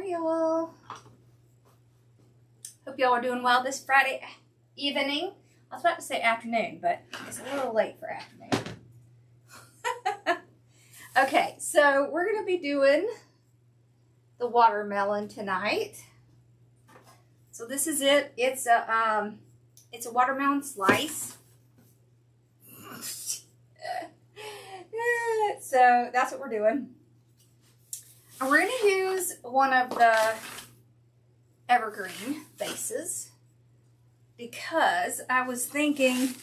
are y'all? Hope y'all are doing well this Friday evening. I was about to say afternoon, but it's a little late for afternoon. Okay, so we're going to be doing the watermelon tonight. So this is it. It's a watermelon slice. So that's what we're doing. And we're going to use one of the Evergreen bases because I was thinking,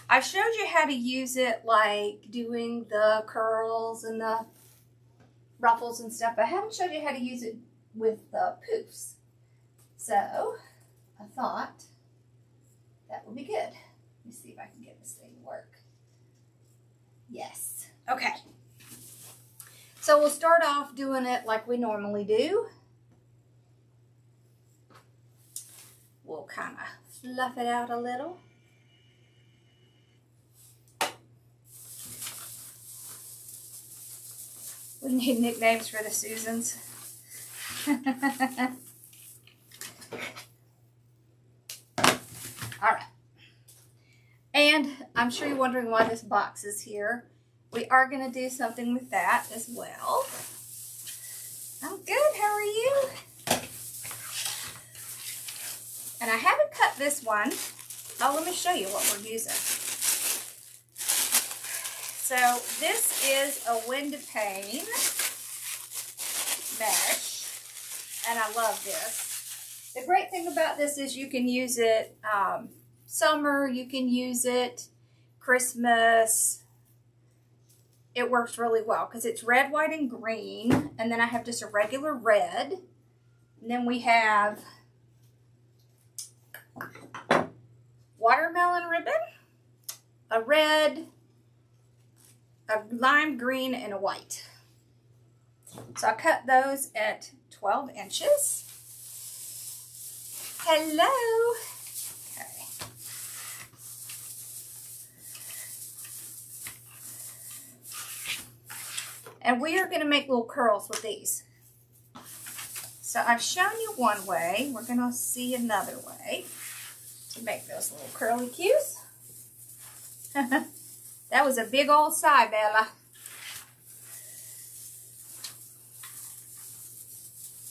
I showed you how to use it like doing the curls and the ruffles and stuff, but I haven't showed you how to use it with the poofs. So I thought that would be good. Let me see if I can get this thing to work. Yes. Okay. So we'll start off doing it like we normally do. We'll kind of fluff it out a little. We need nicknames for the Susans. All right. And I'm sure you're wondering why this box is here. We are going to do something with that as well. I'm good. How are you? And I haven't cut this one. Oh, let me show you what we're using. So this is a Windowpane mesh, and I love this. The great thing about this is you can use it summer, you can use it Christmas. It works really well because it's red, white, and green, and then I have just a regular red, and then we have watermelon ribbon, a red, a lime green, and a white. So I cut those at 12 inches. Hello. Okay. And we are going to make little curls with these. So I've shown you one way. We're going to see another way to make those little curly cues. That was a big old sigh, Bella.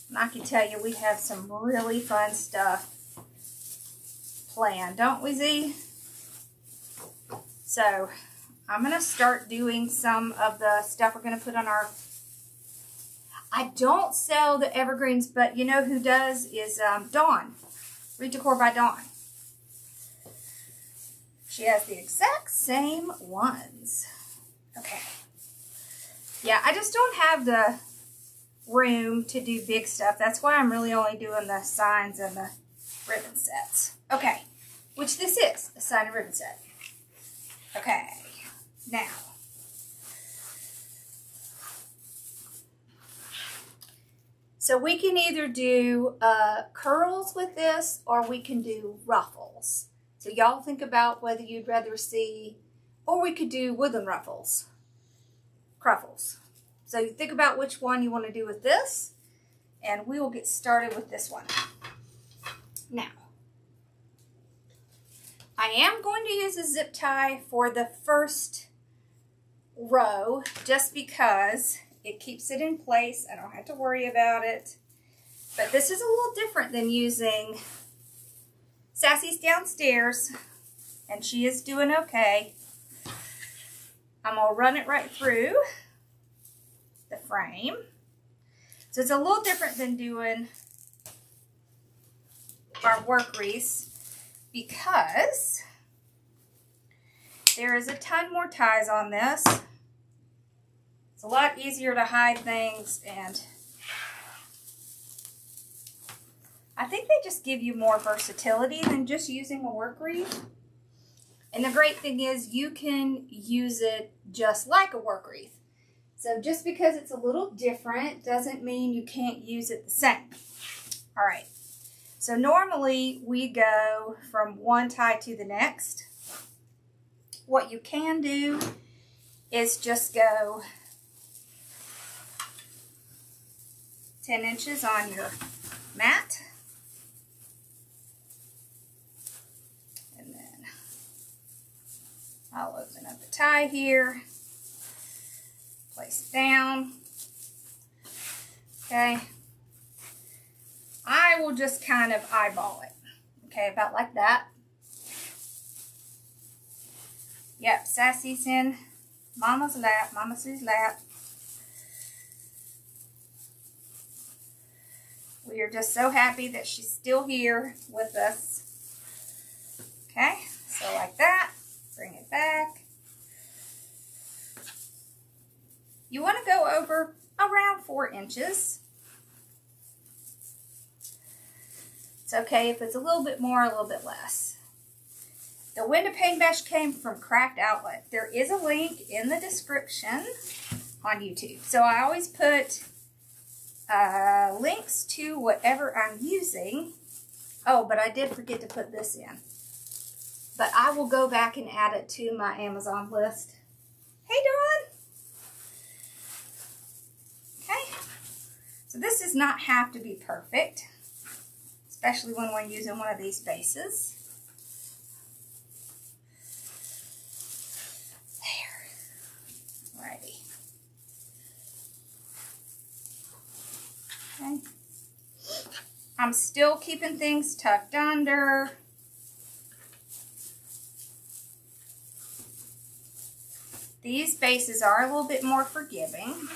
And I can tell you we have some really fun stuff planned, don't we, Z? So I'm going to start doing some of the stuff we're going to put on our... I don't sell the evergreens, but you know who does is Dawn. Wreath Decor by Dawn. She has the exact same ones. Okay. Yeah, I just don't have the room to do big stuff. That's why I'm really only doing the signs and the ribbon sets. Okay. Which this is, a sign and ribbon set. Okay. Now. So we can either do curls with this or we can do ruffles. So y'all think about whether you'd rather see, or we could do woodland ruffles, cruffles. So you think about which one you want to do with this, and we will get started with this one. Now, I am going to use a zip tie for the first row, just because it keeps it in place. I don't have to worry about it. But this is a little different than using... Sassy's downstairs, and she is doing okay. I'm going to run it right through the frame. So it's a little different than doing our work wreaths because there is a ton more ties on this. It's a lot easier to hide things, and I think they just give you more versatility than just using a work wreath. And the great thing is you can use it just like a work wreath. So just because it's a little different doesn't mean you can't use it the same. All right. So normally we go from one tie to the next. What you can do is just go 10 inches on your mat. And then I'll open up the tie here, place it down. Okay. I will just kind of eyeball it. Okay, about like that. Yep, Sassy's in Mama's lap, Mama Sue's lap. We are just so happy that she's still here with us. Okay, so like that. Bring it back. You want to go over around 4 inches. It's okay if it's a little bit more, a little bit less. The Windowpane mesh came from Craft Outlet. There is a link in the description on YouTube. So I always put links to whatever I'm using. Oh, but I did forget to put this in. But I will go back and add it to my Amazon list. Hey, Dawn! Okay. So this does not have to be perfect, especially when we're using one of these bases. There. Alrighty. Okay. I'm still keeping things tucked under. These bases are a little bit more forgiving.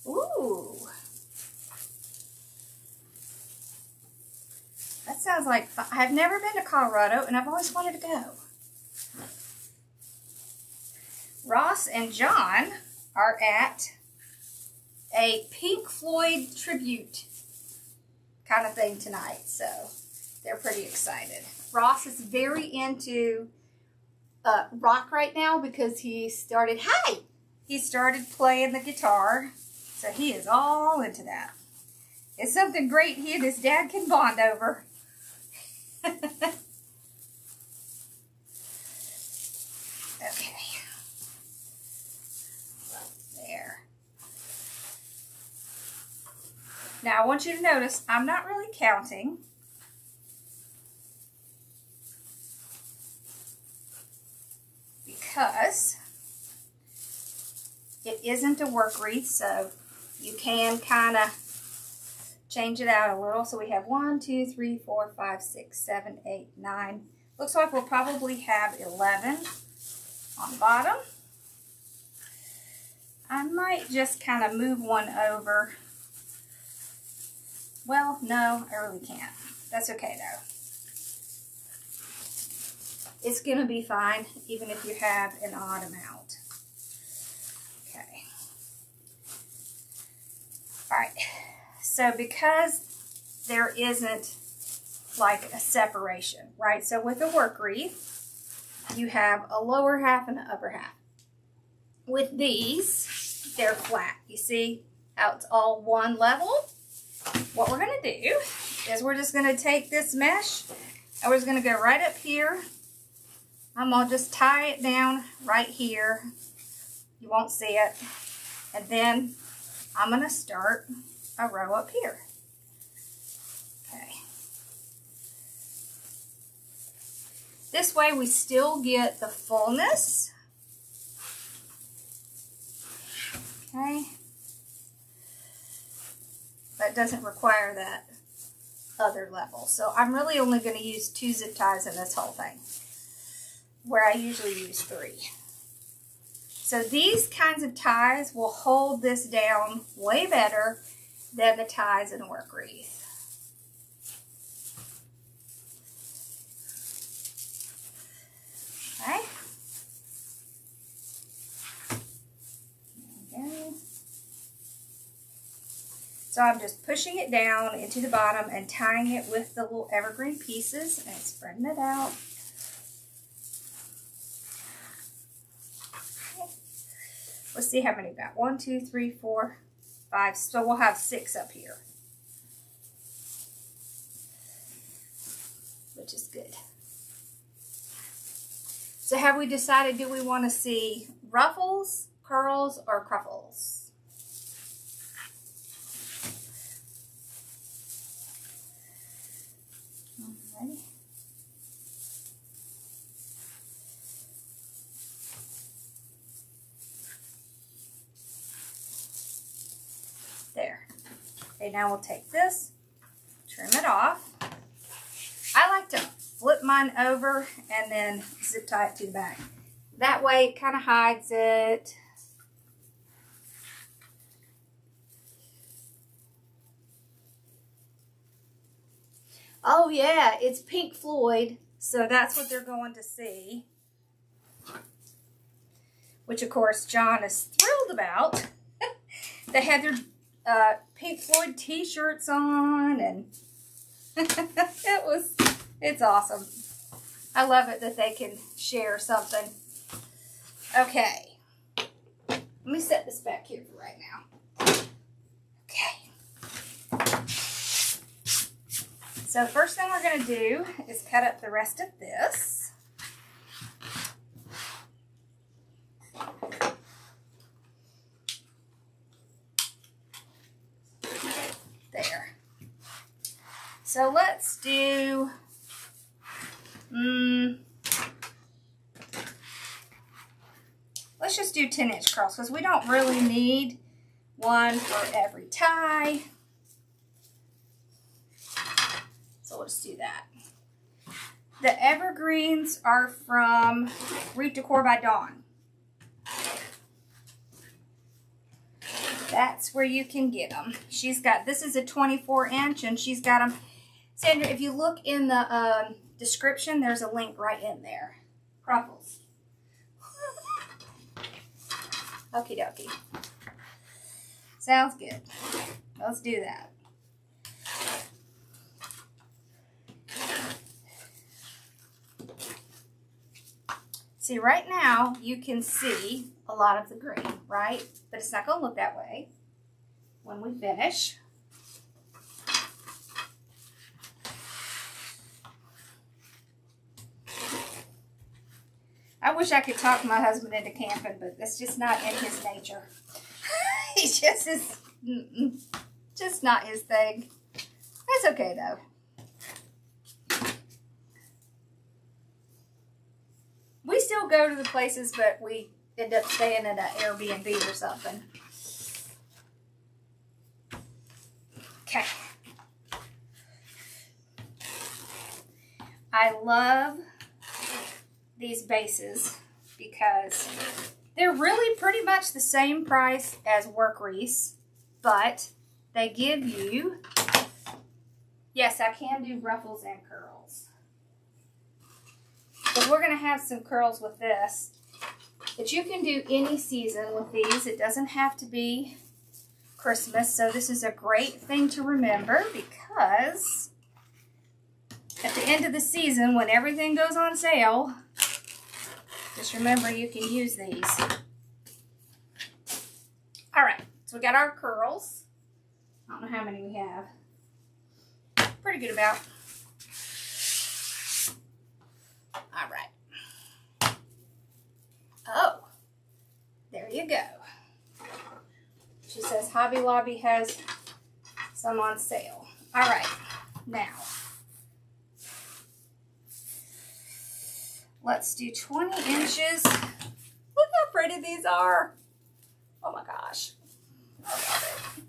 Ooh. That sounds like fun. I've never been to Colorado and I've always wanted to go. Ross and John are at a Pink Floyd tribute kind of thing tonight, so they're pretty excited. Ross is very into rock right now because he started playing the guitar, so he is all into that. It's something great he and his dad can bond over. Okay. There. Now I want you to notice I'm not really counting. Because it isn't a work wreath, so you can kind of change it out a little. So we have 1, 2, 3, 4, 5, 6, 7, 8, 9. Looks like we'll probably have 11 on the bottom. I might just kind of move one over. Well, no, I really can't. That's okay though. It's going to be fine, even if you have an odd amount. Okay. All right. So because there isn't like a separation, right? So with a work wreath, you have a lower half and an upper half. With these, they're flat. You see how it's all one level? What we're going to do is we're just going to take this mesh and we're just going to go right up here. I'm going to just tie it down right here. You won't see it. And then I'm going to start a row up here. Okay. This way we still get the fullness. Okay. That doesn't require that other level. So I'm really only going to use 2 zip ties in this whole thing, where I usually use 3. So these kinds of ties will hold this down way better than the ties in a work wreath. Okay. There we go. So I'm just pushing it down into the bottom and tying it with the little evergreen pieces and spreading it out. Let's see how many we got. 1, 2, 3, 4, 5. So we'll have 6 up here, which is good. So have we decided, do we want to see ruffles, curls, or cruffles? Okay, now we'll take this, trim it off. I like to flip mine over and then zip tie it to the back. That way it kind of hides it. Oh yeah, it's Pink Floyd, so that's what they're going to see. Which of course John is thrilled about. They had their Pink Floyd t-shirts on, and it's awesome. I love it that they can share something. Okay, let me set this back here for right now. Okay. So the first thing we're going to do is cut up the rest of this. There. So let's do, let's just do 10-inch curls because we don't really need one for every tie. So let's do that. The Evergreens are from Wreath Decor by Dawn. That's where you can get them. She's got, this is a 24-inch, and she's got them. Sandra, if you look in the description, there's a link right in there. Ruffles. Okie dokie. Sounds good. Let's do that. See, right now, you can see a lot of the green, right? But it's not going to look that way when we finish. I wish I could talk my husband into camping, but that's just not in his nature. He just is just not his thing. That's okay, though. We still go to the places, but we end up staying at an Airbnb or something. Okay. I love these bases because they're really pretty much the same price as work wreaths, but they give you, yes, I can do ruffles and curls. But we're going to have some curls with this. But you can do any season with these. It doesn't have to be Christmas. So this is a great thing to remember because at the end of the season, when everything goes on sale, just remember you can use these. All right. So we got our curls. I don't know how many we have. Pretty good about. All right. Oh, there you go. She says Hobby Lobby has some on sale. All right, now let's do 20 inches. Look how pretty these are. Oh my gosh, I love it.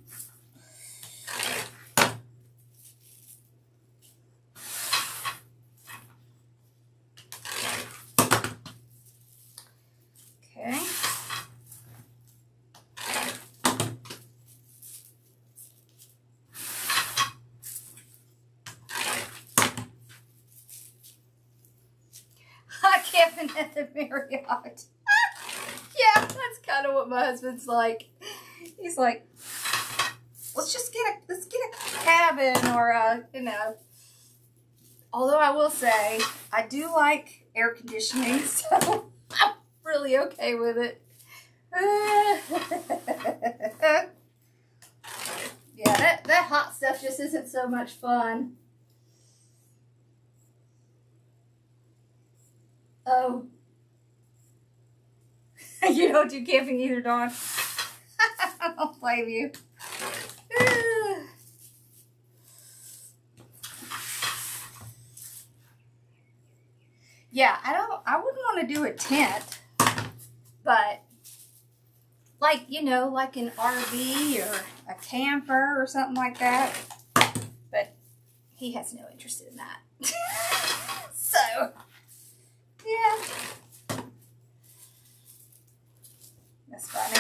Okay. I camping at the Marriott. Yeah, that's kind of what my husband's like. He's like, let's get a cabin or a, you know. Although I will say, I do like air conditioning, so I'm really okay with it. Yeah, that hot stuff just isn't so much fun. Oh. You don't do camping either, Dawn. I don't blame you. Yeah, I wouldn't want to do a tent, but like, you know, like an RV or a camper or something like that. But he has no interest in that. So, yeah. That's funny.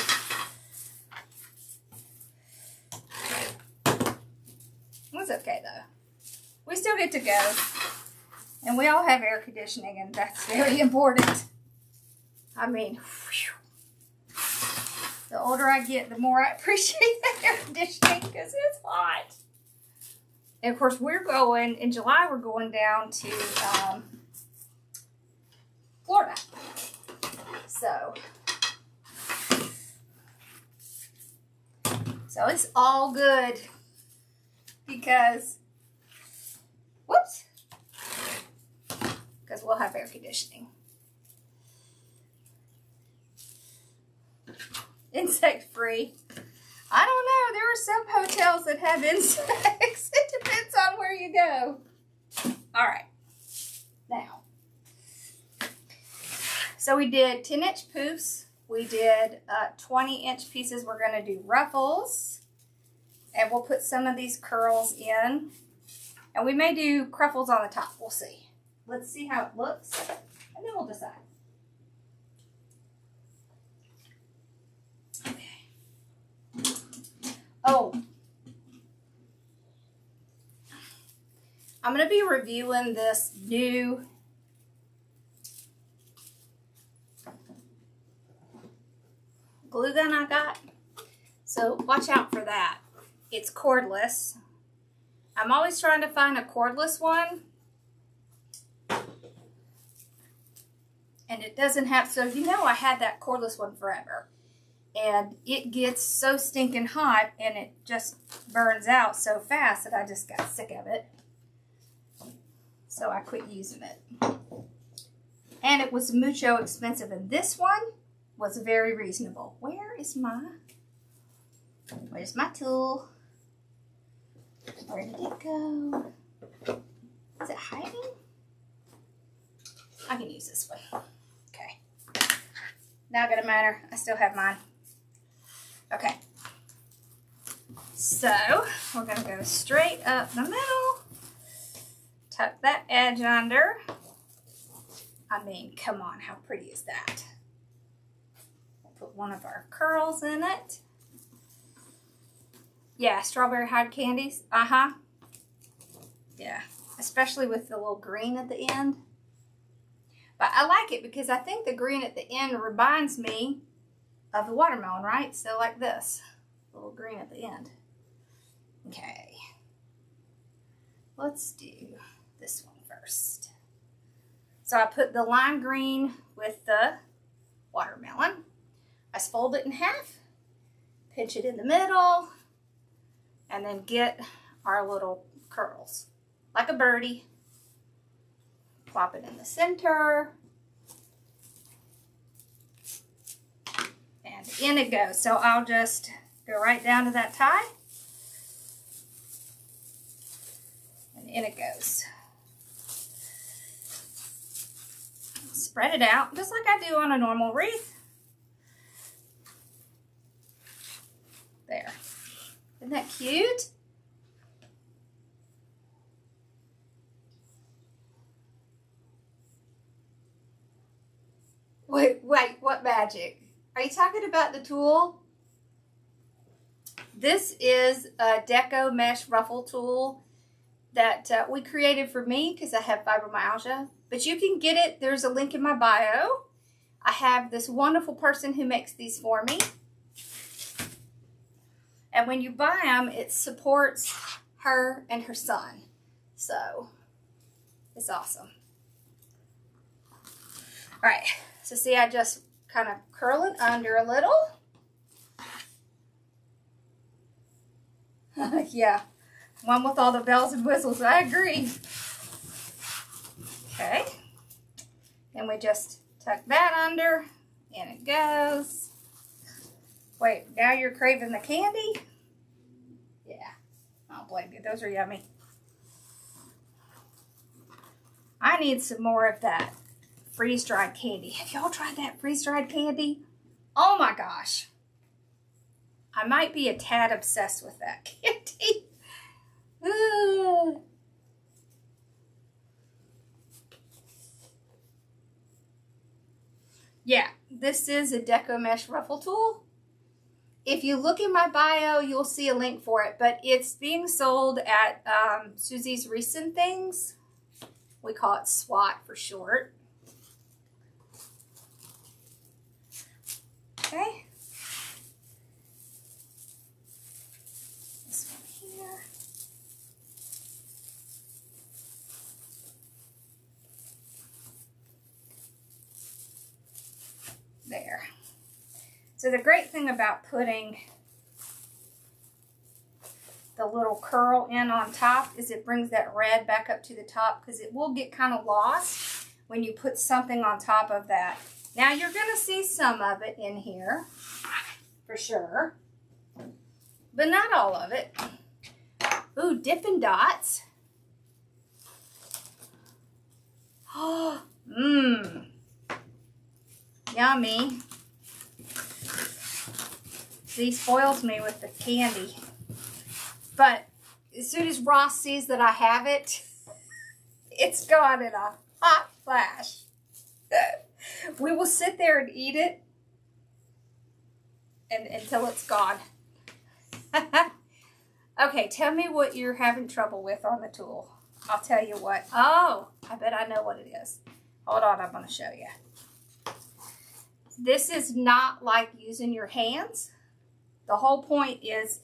It's okay though. We still get to go. And we all have air conditioning, and that's very important. I mean, whew. The older I get, the more I appreciate that air conditioning because it's hot. And of course, we're going, in July, we're going down to Florida. So it's all good because, whoops, because we'll have air conditioning. Insect free. I don't know. There are some hotels that have insects. It depends on where you go. All right. Now, so we did 10-inch poofs. We did 20-inch pieces. We're going to do ruffles. And we'll put some of these curls in. And we may do cruffles on the top. We'll see. Let's see how it looks. And then we'll decide. Oh, I'm going to be reviewing this new glue gun I got. So watch out for that. It's cordless. I'm always trying to find a cordless one. And it doesn't have, so you know I had that cordless one forever. And it gets so stinking hot and it just burns out so fast that I just got sick of it. So I quit using it. And it was mucho expensive. And this one was very reasonable. Where's my tool? Where did it go? Is it hiding? I can use this one. Okay. Not gonna matter. I still have mine. Okay, so we're going to go straight up the middle, tuck that edge under. I mean, come on, how pretty is that? We'll put one of our curls in it. Yeah, strawberry hard candies. Yeah, especially with the little green at the end. But I like it because I think the green at the end reminds me of the watermelon, right? So like this, a little green at the end. Okay, let's do this one first. So I put the lime green with the watermelon. I fold it in half, pinch it in the middle, and then get our little curls like a birdie. Plop it in the center. And in it goes. So I'll just go right down to that tie. And in it goes. Spread it out just like I do on a normal wreath. There. Isn't that cute? Wait, what magic? Are you talking about the tool? This is a Deco mesh ruffle tool that we created for me because I have fibromyalgia. But you can get it. There's a link in my bio. I have this wonderful person who makes these for me. And when you buy them, it supports her and her son. So it's awesome. All right. So see, I just kind of curl it under a little. Yeah, one with all the bells and whistles, I agree. Okay, and we just tuck that under, and it goes. Wait, now you're craving the candy? Yeah, I don't blame you, those are yummy. I need some more of that freeze-dried candy. Have y'all tried that freeze-dried candy? Oh my gosh. I might be a tad obsessed with that candy. Yeah, this is a Deco Mesh Ruffle Tool. If you look in my bio, you'll see a link for it, but it's being sold at Susie's Recent Things. We call it SWAT for short. Okay. This one here. There. So the great thing about putting the little curl in on top is it brings that red back up to the top, because it will get kind of lost when you put something on top of that. Now you're going to see some of it in here for sure, but not all of it. Ooh, Dippin' Dots. Oh, yummy. He spoils me with the candy. But as soon as Ross sees that I have it, it's gone in a hot flash. We will sit there and eat it until it's gone. Okay, tell me what you're having trouble with on the tool. I'll tell you what. Oh, I bet I know what it is. Hold on, I'm going to show you. This is not like using your hands. The whole point is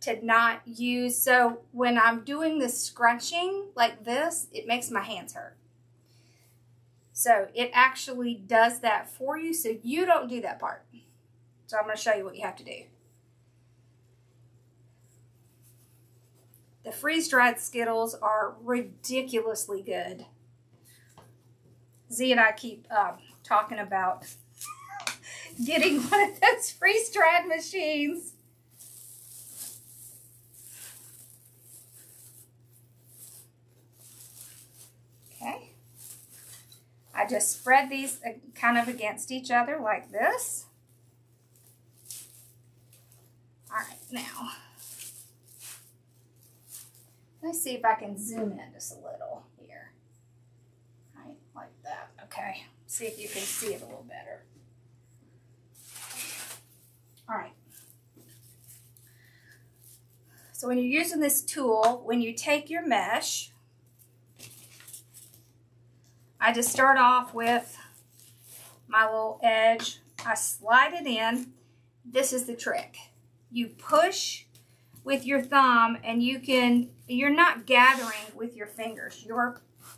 to not use, so when I'm doing the scrunching like this, it makes my hands hurt. So it actually does that for you, so you don't do that part. So I'm going to show you what you have to do. The freeze-dried Skittles are ridiculously good. Z and I keep talking about getting one of those freeze-dried machines. Okay. I just spread these kind of against each other like this. All right, now, let's see if I can zoom in just a little here. All right, like that. Okay, see if you can see it a little better. All right. So when you're using this tool, when you take your mesh, I just start off with my little edge. I slide it in. This is the trick. You push with your thumb, and you're not gathering with your fingers.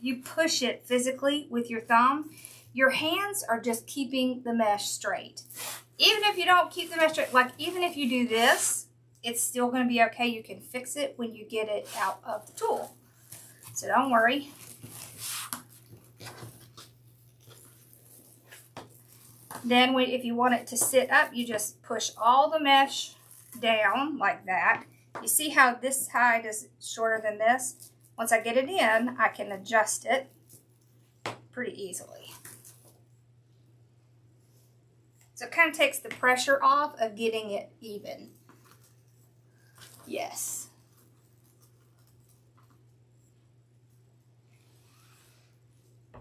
You push it physically with your thumb. Your hands are just keeping the mesh straight. Even if you don't keep the mesh straight, like even if you do this, it's still going to be okay. You can fix it when you get it out of the tool. So don't worry. Then if you want it to sit up, you just push all the mesh down like that. You see how this side is shorter than this? Once I get it in, I can adjust it pretty easily. So it kind of takes the pressure off of getting it even. Yes.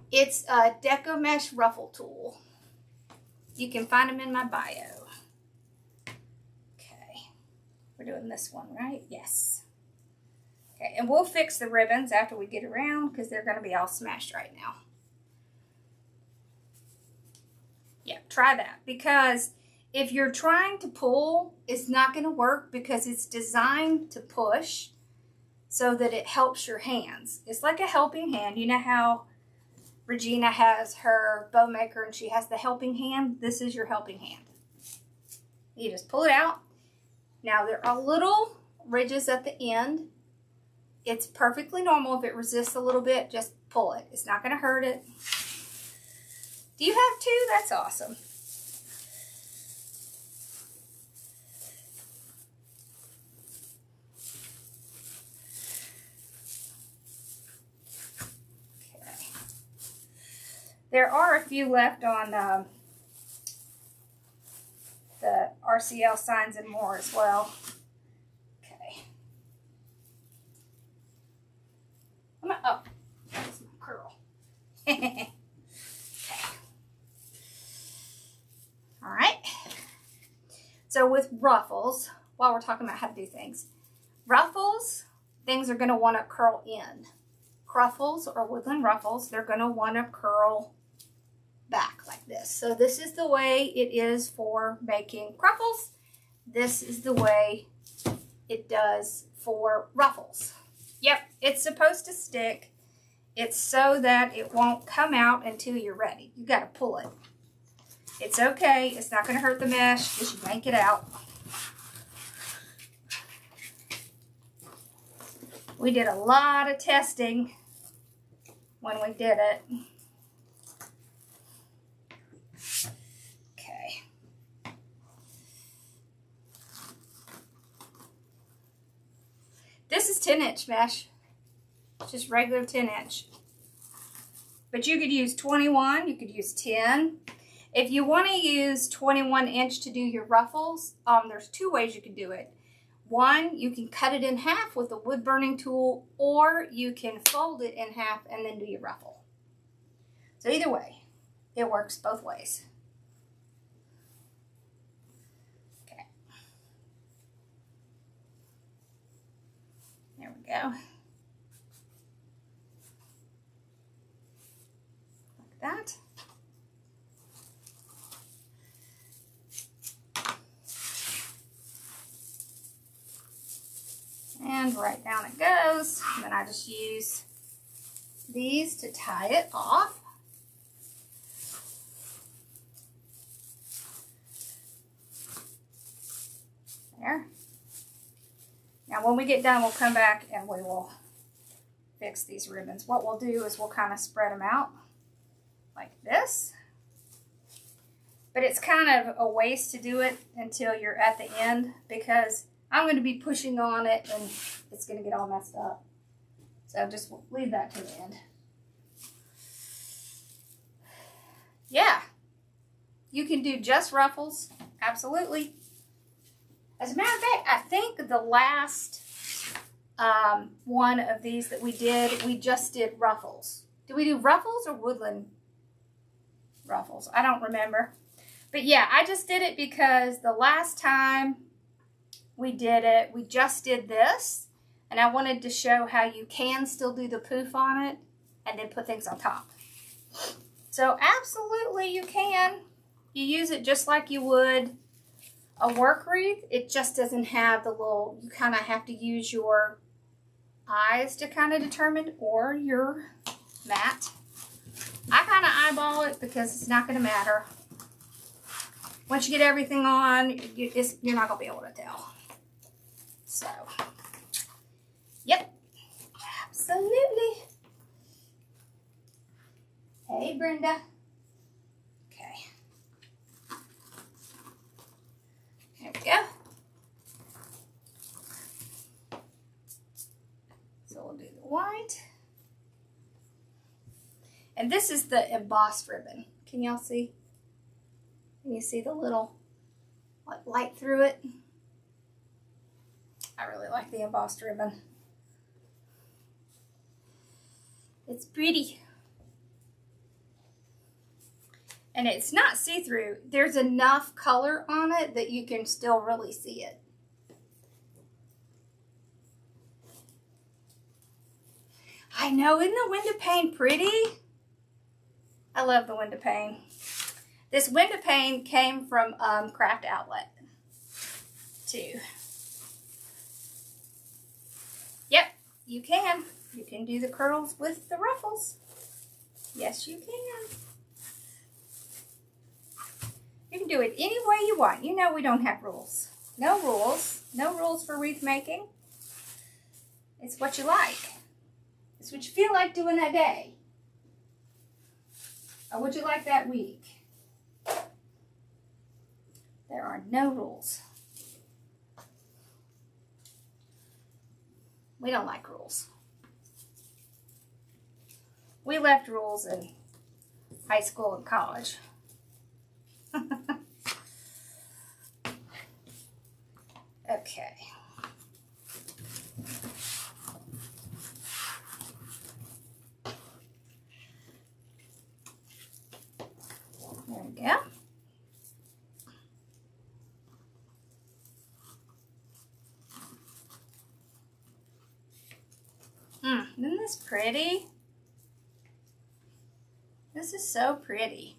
It's a Deco Mesh Ruffle Tool. You can find them in my bio. Okay. We're doing this one, right? Yes. Okay, and we'll fix the ribbons after we get around because they're going to be all smashed right now. Yeah, try that, because if you're trying to pull, it's not going to work because it's designed to push so that it helps your hands. It's like a helping hand. You know how Regina has her bow maker and she has the helping hand? This is your helping hand. You just pull it out. Now there are little ridges at the end. It's perfectly normal. If it resists a little bit, just pull it. It's not going to hurt it. Do you have two? That's awesome. Okay. There are a few left on the RCL signs and more as well. Okay. Oh, that's my curl. Okay. All right. So with ruffles, while we're talking about how to do things, ruffles, things are going to want to curl in. Cruffles or woodland ruffles, they're going to want to curl back like this. So this is the way it is for making cruffles. This is the way it does for ruffles. Yep, it's supposed to stick. It's so that it won't come out until you're ready. You got to pull it. It's okay. It's not going to hurt the mesh because you yank it out. We did a lot of testing when we did it. Okay. This is 10-inch mesh. Just regular 10-inch. But you could use 21, you could use 10. If you want to use 21-inch to do your ruffles, there's two ways you can do it. One, you can cut it in half with a wood burning tool, or you can fold it in half and then do your ruffle. So either way, it works both ways. Okay. There we go. Like that. And right down it goes. And then I just use these to tie it off. There. Now when we get done, we'll come back and we will fix these ribbons. What we'll do is we'll kind of spread them out like this. But it's kind of a waste to do it until you're at the end, because I'm going to be pushing on it and it's going to get all messed up. So just leave that to the end. Yeah. You can do just ruffles. Absolutely. As a matter of fact, I think the last one of these that we did, we just did ruffles. Did we do ruffles or woodland ruffles? I don't remember. But yeah, I just did it because the last time we did it, we just did this, and I wanted to show how you can still do the poof on it and then put things on top. So absolutely you can. You use it just like you would a work wreath. It just doesn't have the little, you kind of have to use your eyes to kind of determine, or your mat. I kind of eyeball it because it's not going to matter. Once you get everything on, you're not going to be able to tell. So, yep, absolutely. Hey, Brenda. Okay. There we go. So we'll do the white. And this is the embossed ribbon. Can y'all see? Can you see the little light through it? I really like the embossed ribbon. It's pretty. And it's not see-through. There's enough color on it that you can still really see it. I know, isn't the Windowpane pretty? I love the Windowpane. This Windowpane came from Craft Outlet too. Yep, you can. You can do the curls with the ruffles. Yes, you can. You can do it any way you want. You know we don't have rules. No rules. No rules for wreath making. It's what you like. It's what you feel like doing that day. Or what you like that week. There are no rules. We don't like rules. We left rules in high school and college. Okay. There we go. Isn't this pretty? This is so pretty.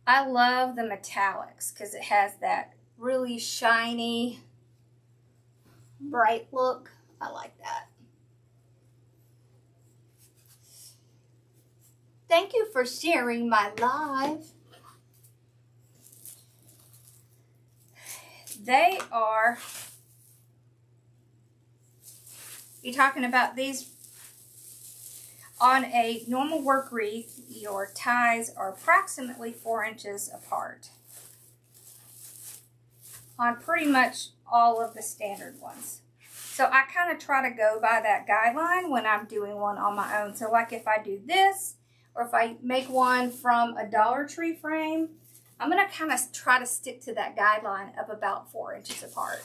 I love the metallics because it has that really shiny, bright look. I like that. Thank you for sharing my live. They are, you're talking about these on a normal work wreath, your ties are approximately 4 inches apart on pretty much all of the standard ones. So I kind of try to go by that guideline when I'm doing one on my own. So like if I do this, or if I make one from a Dollar Tree frame, I'm going to kind of try to stick to that guideline of about 4 inches apart.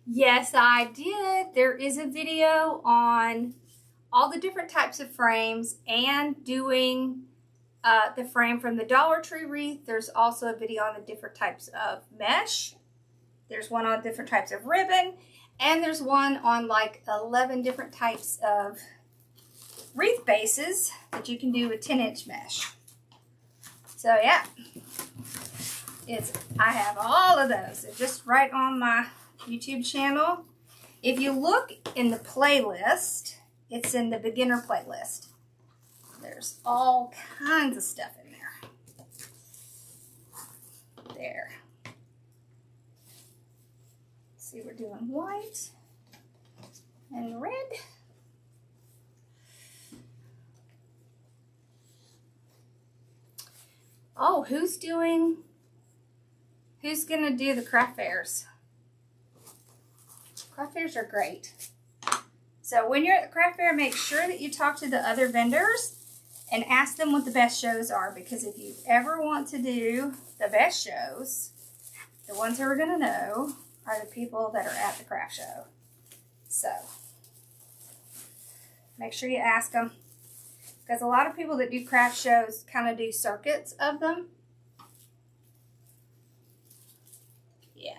Yes, I did. There is a video on all the different types of frames and doing the frame from the Dollar Tree wreath. There's also a video on the different types of mesh. There's one on different types of ribbon. And there's one on like 11 different types of wreath bases that you can do with 10-inch mesh. So yeah, I have all of those. They're just right on my YouTube channel. If you look in the playlist, it's in the beginner playlist. There's all kinds of stuff in there. There. Let's see, we're doing white and red. Oh, who's gonna do the craft fairs? Craft fairs are great. So when you're at the craft fair, make sure that you talk to the other vendors and ask them what the best shows are, because if you ever want to do the best shows, the ones who are gonna know are the people that are at the craft show. So make sure you ask them, because a lot of people that do craft shows kind of do circuits of them. Yeah.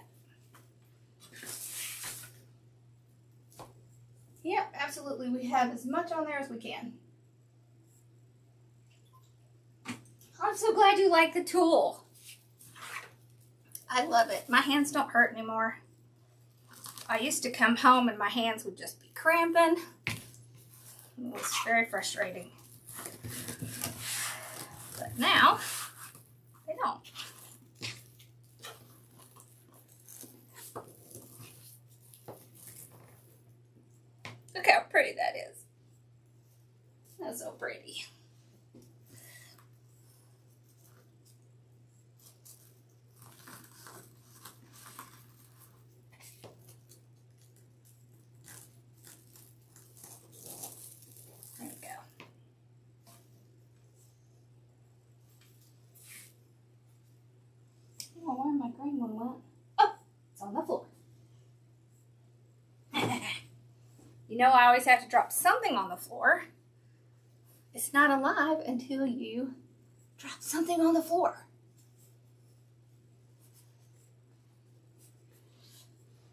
Yep, absolutely. We have as much on there as we can. I'm so glad you like the tool. I love it. My hands don't hurt anymore. I used to come home and my hands would just be cramping. It was very frustrating. But now, they don't. Look how pretty that is. That's so pretty. There we go. I don't know where my green one went. Oh, it's on the floor. You know, I always have to drop something on the floor. It's not alive until you drop something on the floor.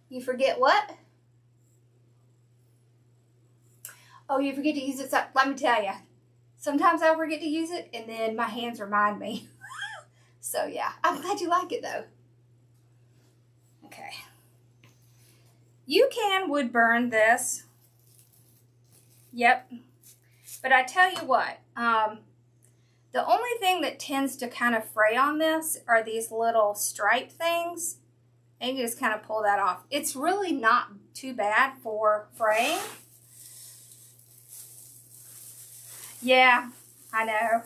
You forget what? Oh, you forget to use it. So, let me tell you. Sometimes I forget to use it, and then my hands remind me. So, yeah. I'm glad you like it, though. Okay. You can wood burn this. Yep. But I tell you what, the only thing that tends to kind of fray on this are these little stripe things. And you just kind of pull that off. It's really not too bad for fraying. Yeah, I know.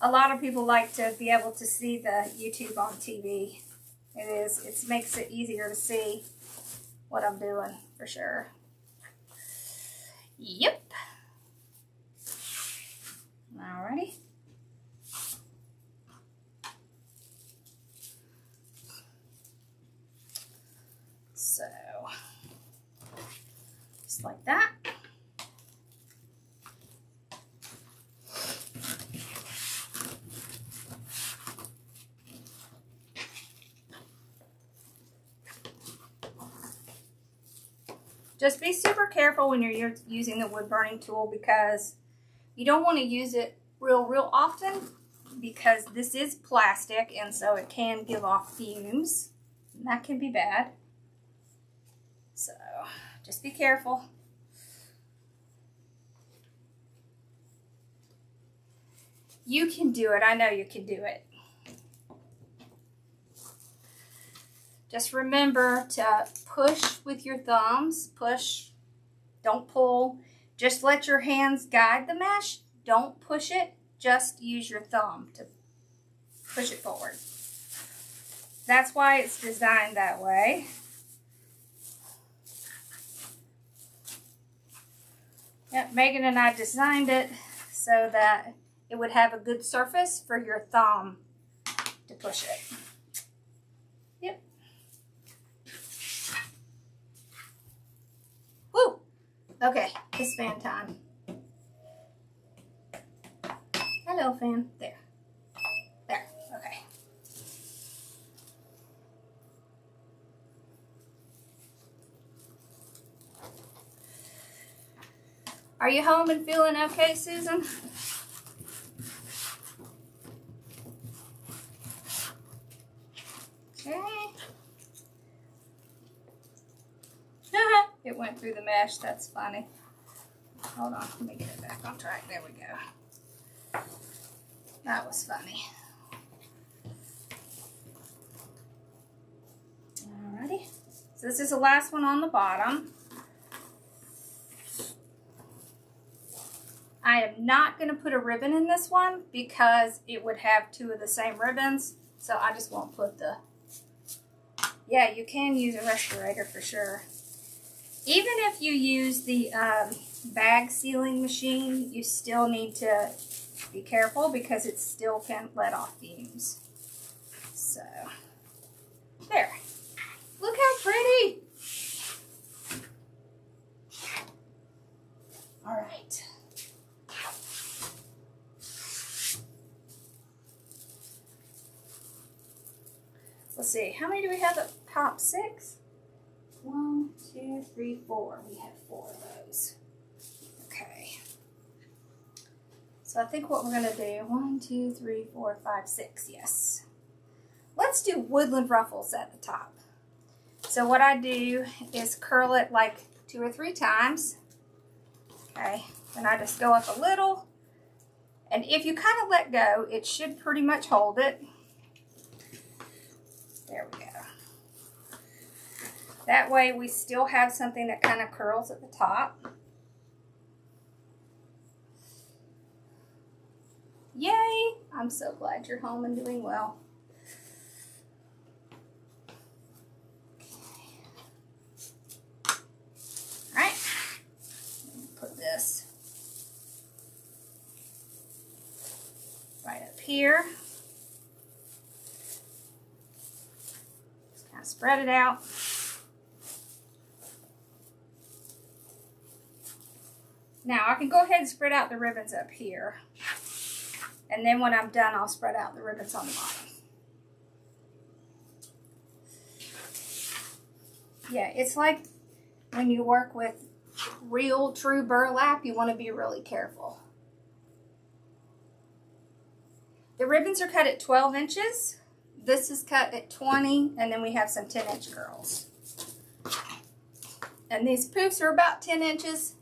A lot of people like to be able to see the YouTube on TV. It makes it easier to see what I'm doing, for sure. Yep. Alrighty. Just like that. Just be super careful when you're using the wood burning tool, because you don't want to use it real often, because this is plastic and so it can give off fumes, and that can be bad. So just be careful. You can do it. I know you can do it. Just remember to push with your thumbs. Push. Don't pull. Just let your hands guide the mesh. Don't push it. Just use your thumb to push it forward. That's why it's designed that way. Yep, Megan and I designed it so that it would have a good surface for your thumb to push it. Yep. Woo! Okay, it's fan time. Hello, fan. There. There. Okay. Are you home and feeling okay, Susan? Okay. It went through the mesh. That's funny. Hold on. Let me get it back on track. There we go. That was funny. Alrighty. So this is the last one on the bottom. I am not going to put a ribbon in this one because it would have two of the same ribbons. So I just won't put the... Yeah, you can use a respirator for sure. Even if you use the bag sealing machine, you still need to be careful because it still can let off fumes. So, there. Look how pretty. All right. Let's see, how many do we have at top? 6? 1, 2, 3, 4. We have 4 of those. Okay. So I think what we're going to do, 1, 2, 3, 4, 5, 6, yes. Let's do woodland ruffles at the top. So what I do is curl it like 2 or 3 times. Okay, then I just go up a little. And if you kind of let go, it should pretty much hold it. There we go. That way we still have something that kind of curls at the top. Yay! I'm so glad you're home and doing well. Alright. Put this right up here. Just kind of spread it out. Now I can go ahead and spread out the ribbons up here. And then when I'm done, I'll spread out the ribbons on the bottom. Yeah, it's like when you work with real true burlap, you want to be really careful. The ribbons are cut at 12 inches. This is cut at 20, and then we have some 10-inch curls. And these poofs are about 10 inches.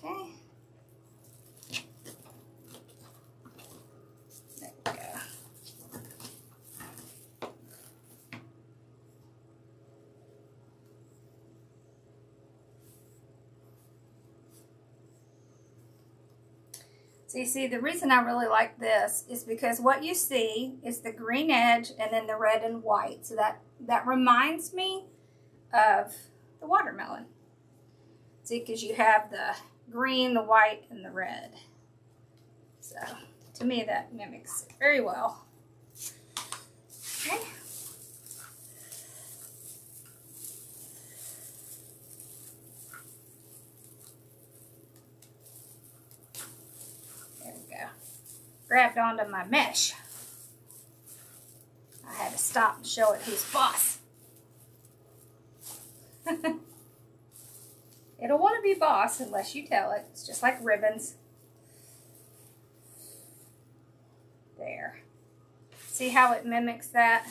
Okay. There we go. So you see, the reason I really like this is because what you see is the green edge and then the red and white. So that reminds me of the watermelon. See, because you have the green, the white, and the red. So, to me, that mimics it very well. Okay. grabbed onto my mesh. I had to stop and show it who's boss. It'll want to be boss unless you tell it. It's just like ribbons. There. See how it mimics that?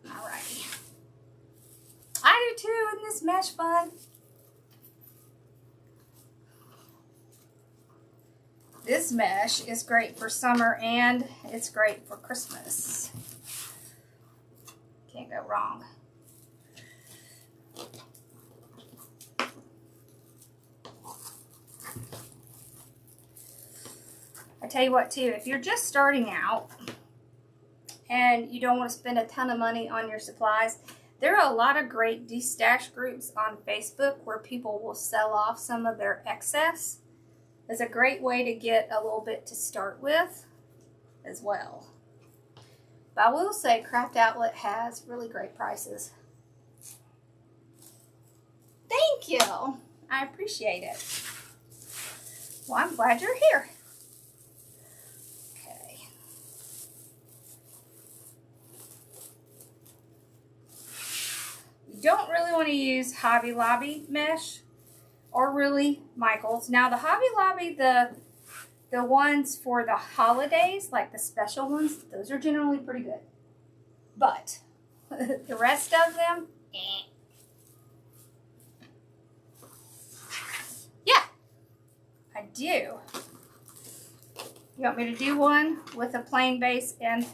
Alrighty. I do too in this mesh bun. This mesh is great for summer and it's great for Christmas. Can't go wrong. I tell you what too, if you're just starting out and you don't want to spend a ton of money on your supplies, there are a lot of great destash groups on Facebook where people will sell off some of their excess. It's a great way to get a little bit to start with as well. But I will say Craft Outlet has really great prices. Thank you. I appreciate it. Well, I'm glad you're here. Okay. You don't really want to use Hobby Lobby mesh or really Michaels. Now the Hobby Lobby, the ones for the holidays, like the special ones, those are generally pretty good. But the rest of them, yeah, I do. You want me to do one with a plain base and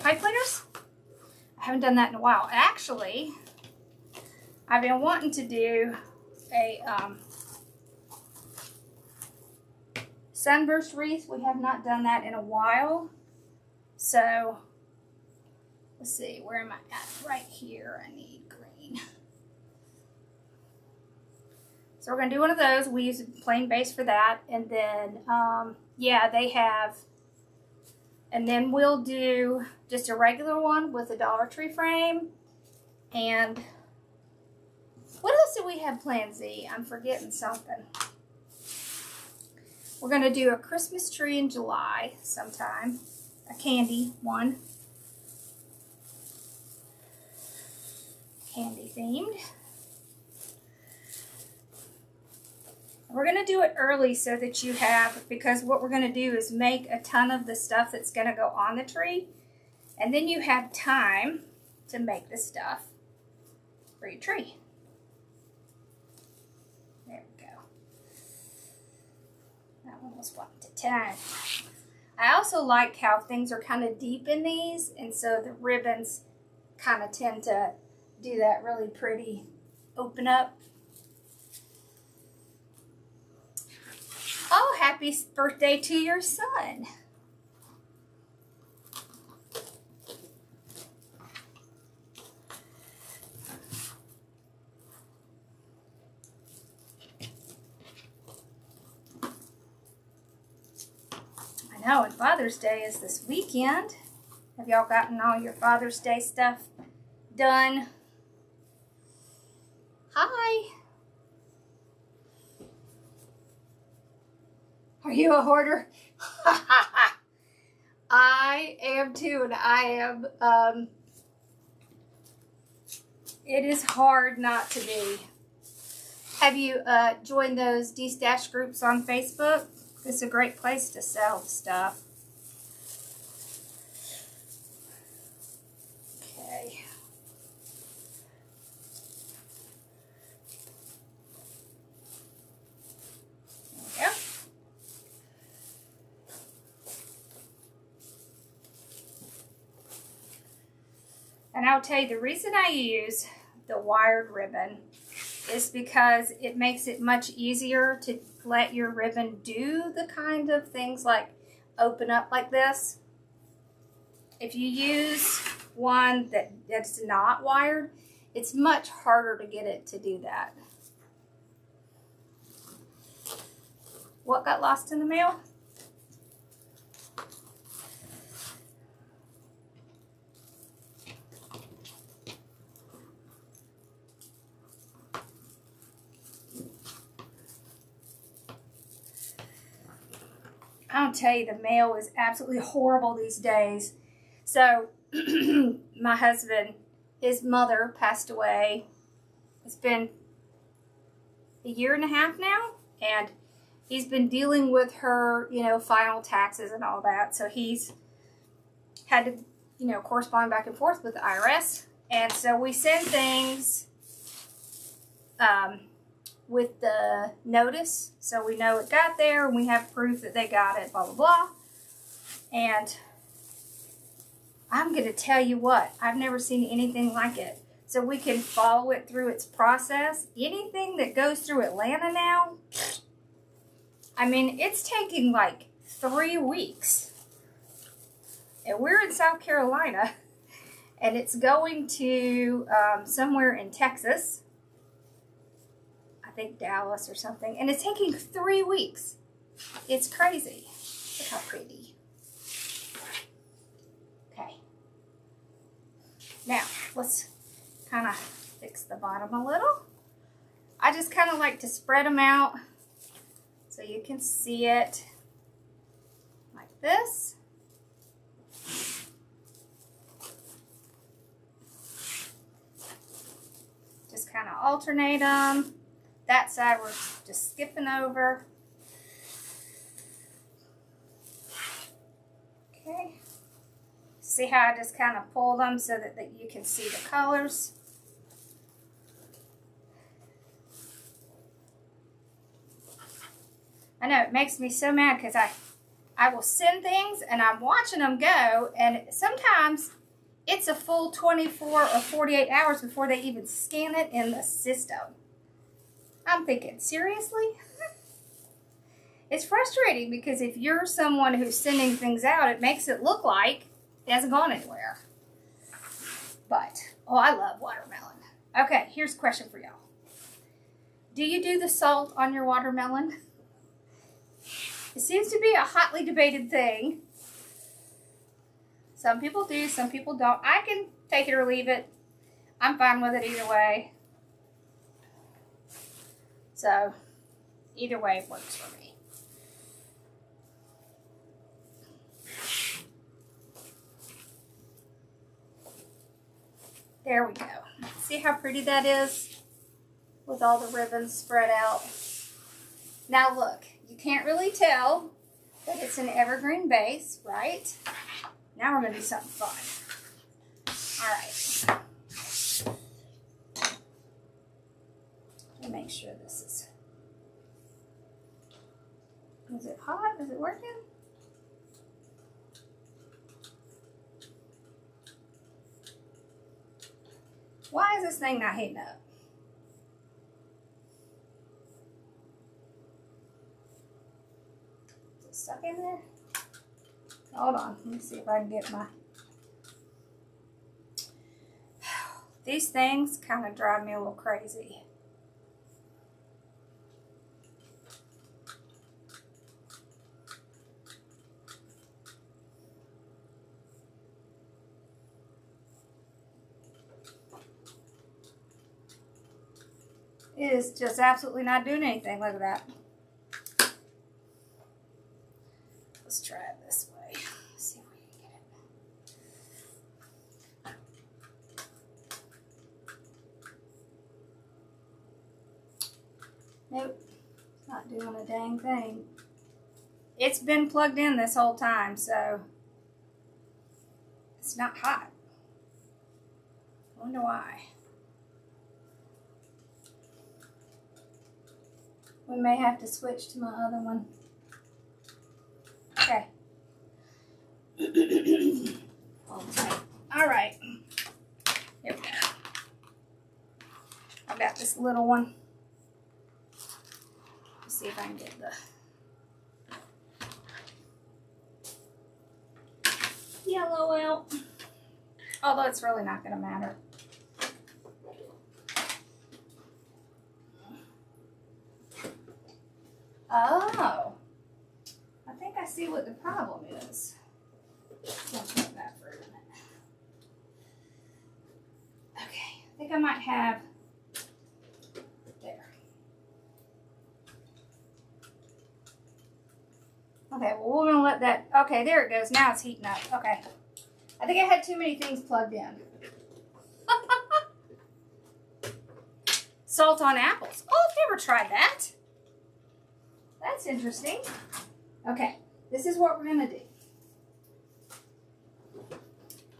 pipe cleaners? I haven't done that in a while. Actually, I've been wanting to do a sunburst wreath. We have not done that in a while. So, let's see, where am I at? Right here, I need green. So we're going to do one of those. We use a plain base for that. And then, yeah, they have, and then we'll do just a regular one with a Dollar Tree frame. And what else do we have planned, Z? I'm forgetting something. We're going to do a Christmas tree in July sometime. A candy one. Candy themed. We're going to do it early so that you have, because what we're going to do is make a ton of the stuff that's going to go on the tree. And then you have time to make the stuff for your tree. There we go. That one was 1 to 10. I also like how things are kind of deep in these, and so the ribbons kind of tend to do that really pretty open up. Oh, happy birthday to your son. I know, and Father's Day is this weekend. Have y'all gotten all your Father's Day stuff done? Hi. Are you a hoarder? I am too, and I am, it is hard not to be. Have you joined those destash groups on Facebook? It's a great place to sell stuff. Okay. There we go. And I'll tell you, the reason I use the wired ribbon is because it makes it much easier to let your ribbon do the kind of things like open up like this. If you use one that's not wired, it's much harder to get it to do that. What got lost in the mail? I don't tell you, the mail is absolutely horrible these days. So my husband, his mother passed away. It's been a year and a half now, and he's been dealing with her, you know, final taxes and all that. So he's had to, you know, correspond back and forth with the IRS. And so we send things with the notice, so we know it got there and we have proof that they got it, blah, blah, blah. And I'm going to tell you what, I've never seen anything like it. So we can follow it through its process. Anything that goes through Atlanta now, I mean, it's taking like 3 weeks. And we're in South Carolina, and it's going to somewhere in Texas. I think Dallas or something. And it's taking 3 weeks. It's crazy. Look how pretty. Okay. Now, let's kind of fix the bottom a little. I just kind of like to spread them out so you can see it like this. Just kind of alternate them. That side we're just skipping over. Okay. See how I just kind of pull them so that you can see the colors. I know it makes me so mad because I will send things and I'm watching them go, and sometimes it's a full 24 or 48 hours before they even scan it in the system. I'm thinking, seriously? It's frustrating because if you're someone who's sending things out, it makes it look like it hasn't gone anywhere. But, oh, I love watermelon. Okay, here's a question for y'all. Do you do the salt on your watermelon? It seems to be a hotly debated thing. Some people do, some people don't. I can take it or leave it. I'm fine with it either way. So, either way works for me. There we go. See how pretty that is? With all the ribbons spread out. Now look, you can't really tell that it's an evergreen base, right? Now we're going to do something fun. All right. Let me make sure this is it hot? Is it working? Why is this thing not heating up? Is it stuck in there? Hold on, let me see if I can get my... These things kind of drive me a little crazy. It is just absolutely not doing anything. Look at that. Let's try it this way. Let's see if we can get it. Nope. It's not doing a dang thing. It's been plugged in this whole time, so it's not hot. I wonder why. We may have to switch to my other one. Okay. All right. Here we go. I've got this little one. Let's see if I can get the yellow out. Although it's really not going to matter. Oh, I think I see what the problem is. I'll put that for a minute. Okay, I think I might have, there. Okay, Okay, well, we're going to let that... Okay, there it goes. Now it's heating up. Okay. I think I had too many things plugged in. Salt on apples. Oh, I've never tried that. That's interesting. Okay, this is what we're going to do.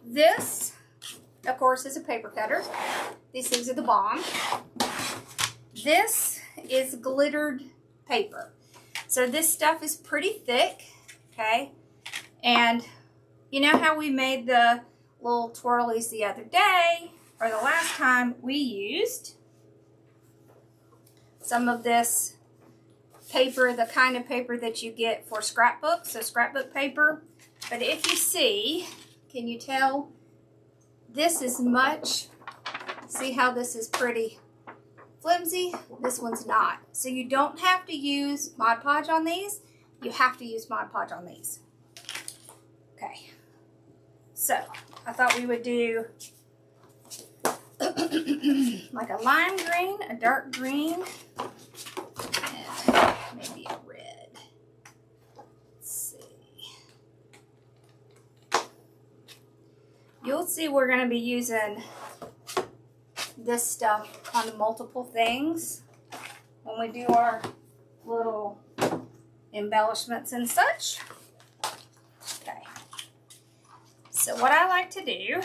This, of course, is a paper cutter. These things are the bomb. This is glittered paper. So this stuff is pretty thick, okay? And you know how we made the little twirlies the other day, or the last time? We used some of this paper, the kind of paper that you get for scrapbooks, so scrapbook paper. But if you see, can you tell? This is much, see how this is pretty flimsy? This one's not. So you don't have to use Mod Podge on these. You have to use Mod Podge on these. Okay. So I thought we would do like a lime green, a dark green, and maybe a red. Let's see. You'll see we're going to be using this stuff on multiple things when we do our little embellishments and such. Okay. So what I like to do,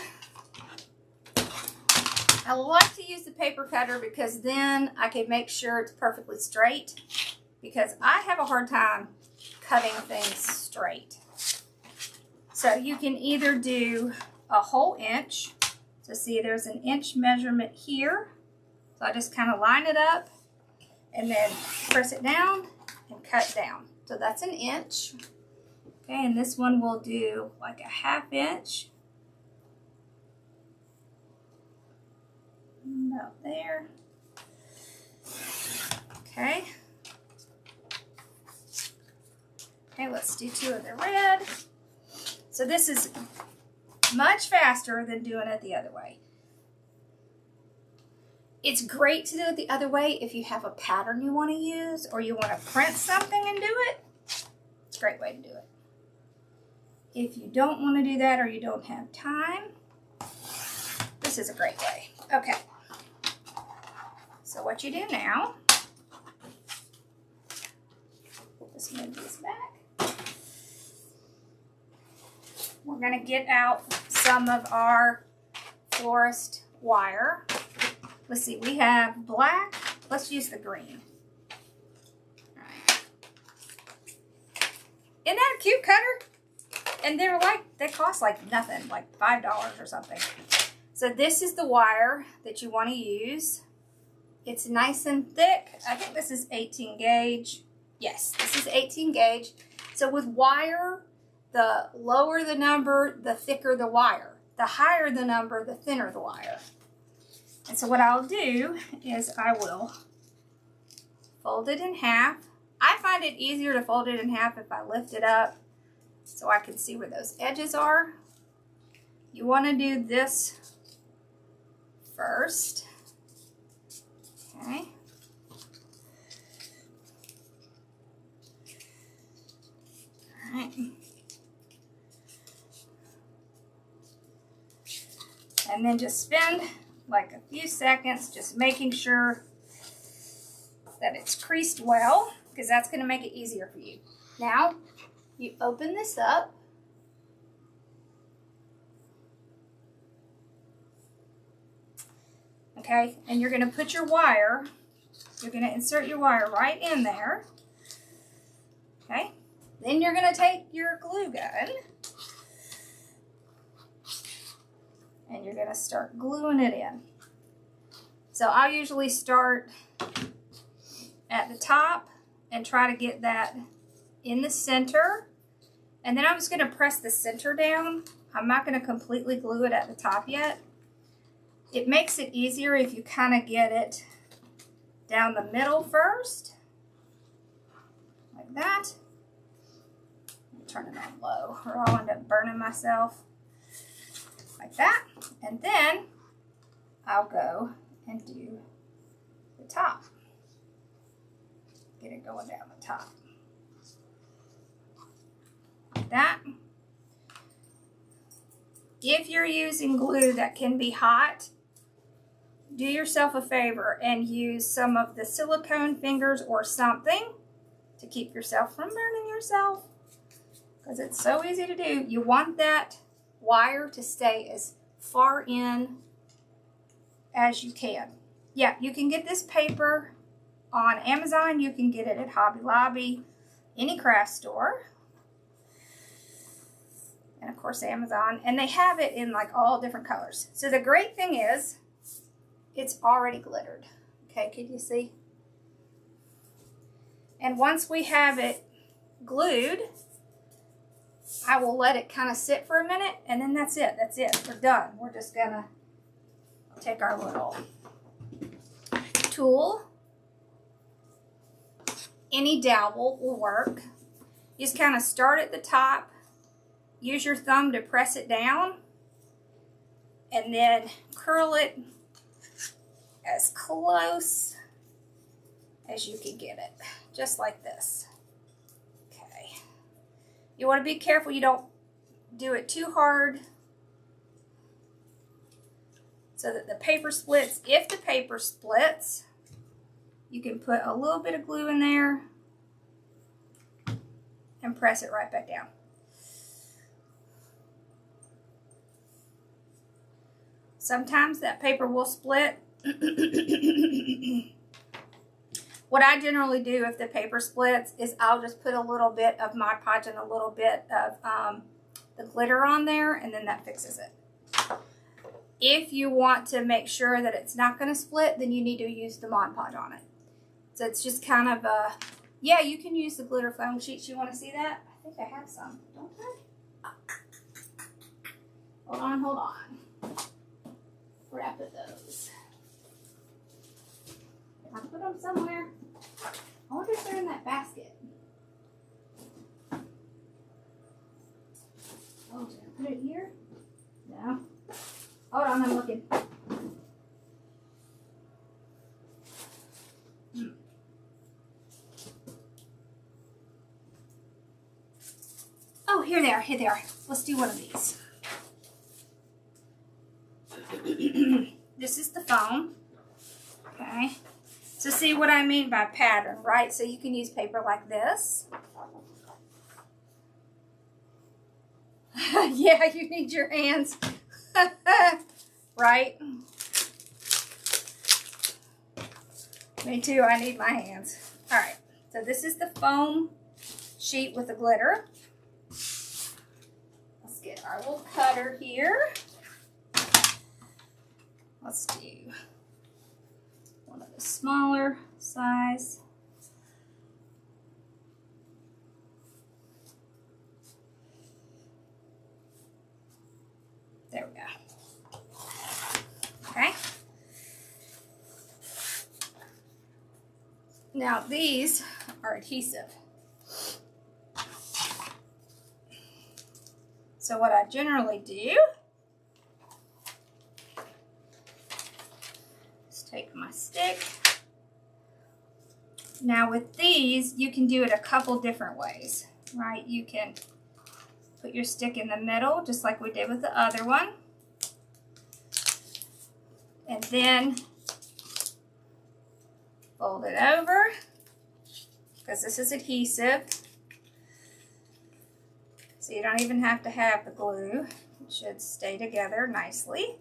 I like to use the paper cutter because then I can make sure it's perfectly straight, because I have a hard time cutting things straight. So you can either do a whole inch. So see, there's an inch measurement here. So I just kind of line it up and then press it down and cut down. So that's an inch. Okay, and this one we'll do like a 1/2 inch. About there. Okay. Okay, let's do 2 of the red. So this is much faster than doing it the other way. It's great to do it the other way if you have a pattern you want to use or you want to print something and do it. It's a great way to do it. If you don't want to do that or you don't have time, this is a great way. Okay. So what you do now, just move these back. We're going to get out some of our florist wire. Let's see, we have black. Let's use the green. All right. Isn't that a cute cutter? And they're like, they cost like nothing, like $5 or something. So this is the wire that you want to use. It's nice and thick. I think this is 18 gauge. Yes, this is 18 gauge. So with wire, the lower the number, the thicker the wire. The higher the number, the thinner the wire. And so what I'll do is I will fold it in half. I find it easier to fold it in half if I lift it up so I can see where those edges are. You want to do this first. Okay. All right. And then just spend like a few seconds just making sure that it's creased well, because that's going to make it easier for you. Now, you open this up. Okay, and you're going to put your wire, you're going to insert your wire right in there. Okay, then you're going to take your glue gun and you're going to start gluing it in. So I usually start at the top and try to get that in the center. And then I'm just going to press the center down. I'm not going to completely glue it at the top yet. It makes it easier if you kind of get it down the middle first. Like that. Turn it on low or I'll end up burning myself. Like that. And then I'll go and do the top. Get it going down the top. like that. If you're using glue that can be hot, do yourself a favor and use some of the silicone fingers or something to keep yourself from burning yourself, because it's so easy to do. You want that wire to stay as far in as you can. Yeah, you can get this paper on Amazon. You can get it at Hobby Lobby, any craft store, and of course Amazon. And they have it in like all different colors. So the great thing is, it's already glittered. Okay, can you see? And once we have it glued, I will let it kind of sit for a minute, and then that's it. That's it. We're done. We're just gonna take our little tool. Any dowel will work. You just kind of start at the top, use your thumb to press it down, and then curl it as close as you can get it, just like this. Okay. You want to be careful you don't do it too hard so that the paper splits. If the paper splits, you can put a little bit of glue in there and press it right back down. Sometimes that paper will split. What I generally do if the paper splits is I'll just put a little bit of Mod Podge and a little bit of the glitter on there, and then that fixes it. If you want to make sure that it's not going to split, then you need to use the Mod Podge on it. So it's just kind of a, yeah, you can use the glitter foam sheets. You want to see that? I think I have some, don't I? Hold on, hold on. Where I put those? I put them somewhere. I wonder if they're in that basket. Oh, did I put it here? No. Hold on, I'm looking. Oh, here they are, here they are. Let's do one of these. This is the foam. Okay. So see what I mean by pattern, right? So you can use paper like this. Yeah, you need your hands. Right? Me too, I need my hands. All right, so this is the foam sheet with the glitter. Let's get our little cutter here. Let's do one of the smaller size. There we go. Okay. Now these are adhesive. So what I generally do is take my stick. Now with these, you can do it a couple different ways, right? You can put your stick in the middle, just like we did with the other one. And then fold it over, because this is adhesive. So you don't even have to have the glue. It should stay together nicely,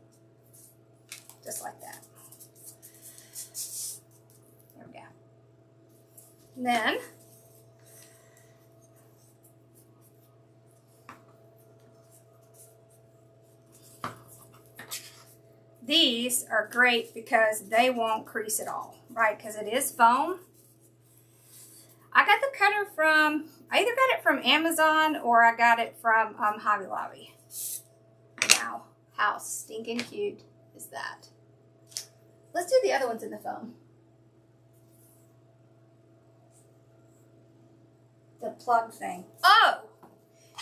just like that. There we go. And then these are great because they won't crease at all, right? Because it is foam. I got the cutter from, I either got it from Amazon or I got it from Hobby Lobby. Now, how stinking cute is that? Let's do the other ones in the foam. The plug thing. Oh!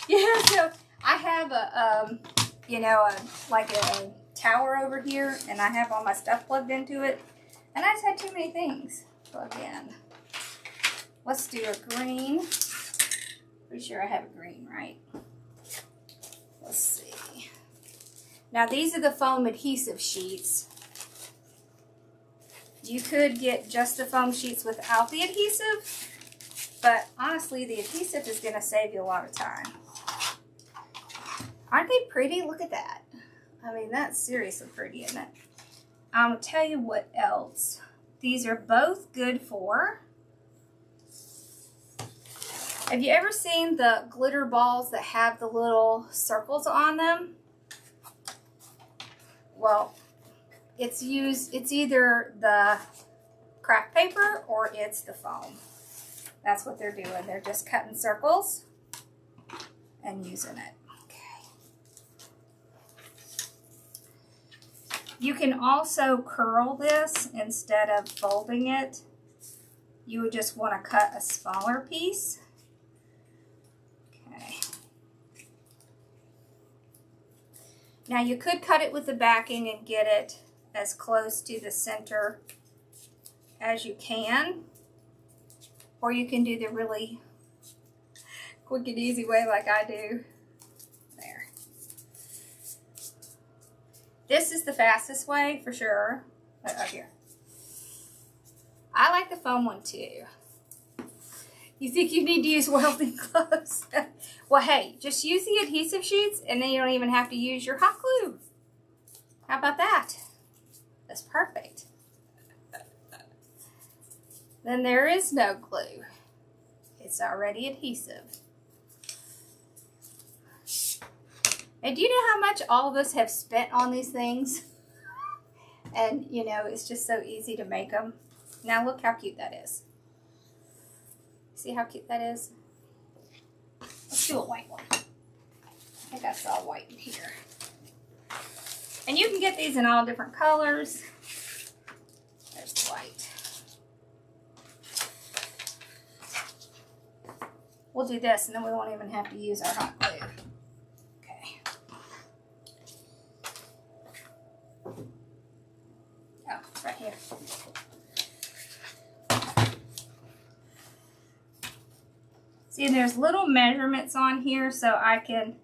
Yeah, so I have a, you know, like a tower over here, and I have all my stuff plugged into it, and I just had too many things plugged in. Let's do a green. Pretty sure I have a green, right? Let's see. Now these are the foam adhesive sheets. You could get just the foam sheets without the adhesive, but honestly, the adhesive is going to save you a lot of time. Aren't they pretty? Look at that. I mean, that's seriously pretty, isn't it? I'm going to tell you what else. These are both good for. Have you ever seen the glitter balls that have the little circles on them? Well, it's either the craft paper or it's the foam. That's what they're doing. They're just cutting circles and using it. You can also curl this instead of folding it. You would just want to cut a smaller piece. Okay. Now you could cut it with the backing and get it as close to the center as you can. Or you can do the really quick and easy way like I do. There. This is the fastest way for sure. Right here. I like the foam one too. You think you need to use welding gloves? Well, hey, just use the adhesive sheets and then you don't even have to use your hot glue. How about that? That's perfect. Then there is no glue. It's already adhesive. And do you know how much all of us have spent on these things? And, you know, it's just so easy to make them. Now look how cute that is. See how cute that is? Let's do a white one. I think I saw white in here. And you can get these in all different colors. There's the white. We'll do this and then we won't even have to use our hot glue. Okay. Oh, it's right here. See, there's little measurements on here so I can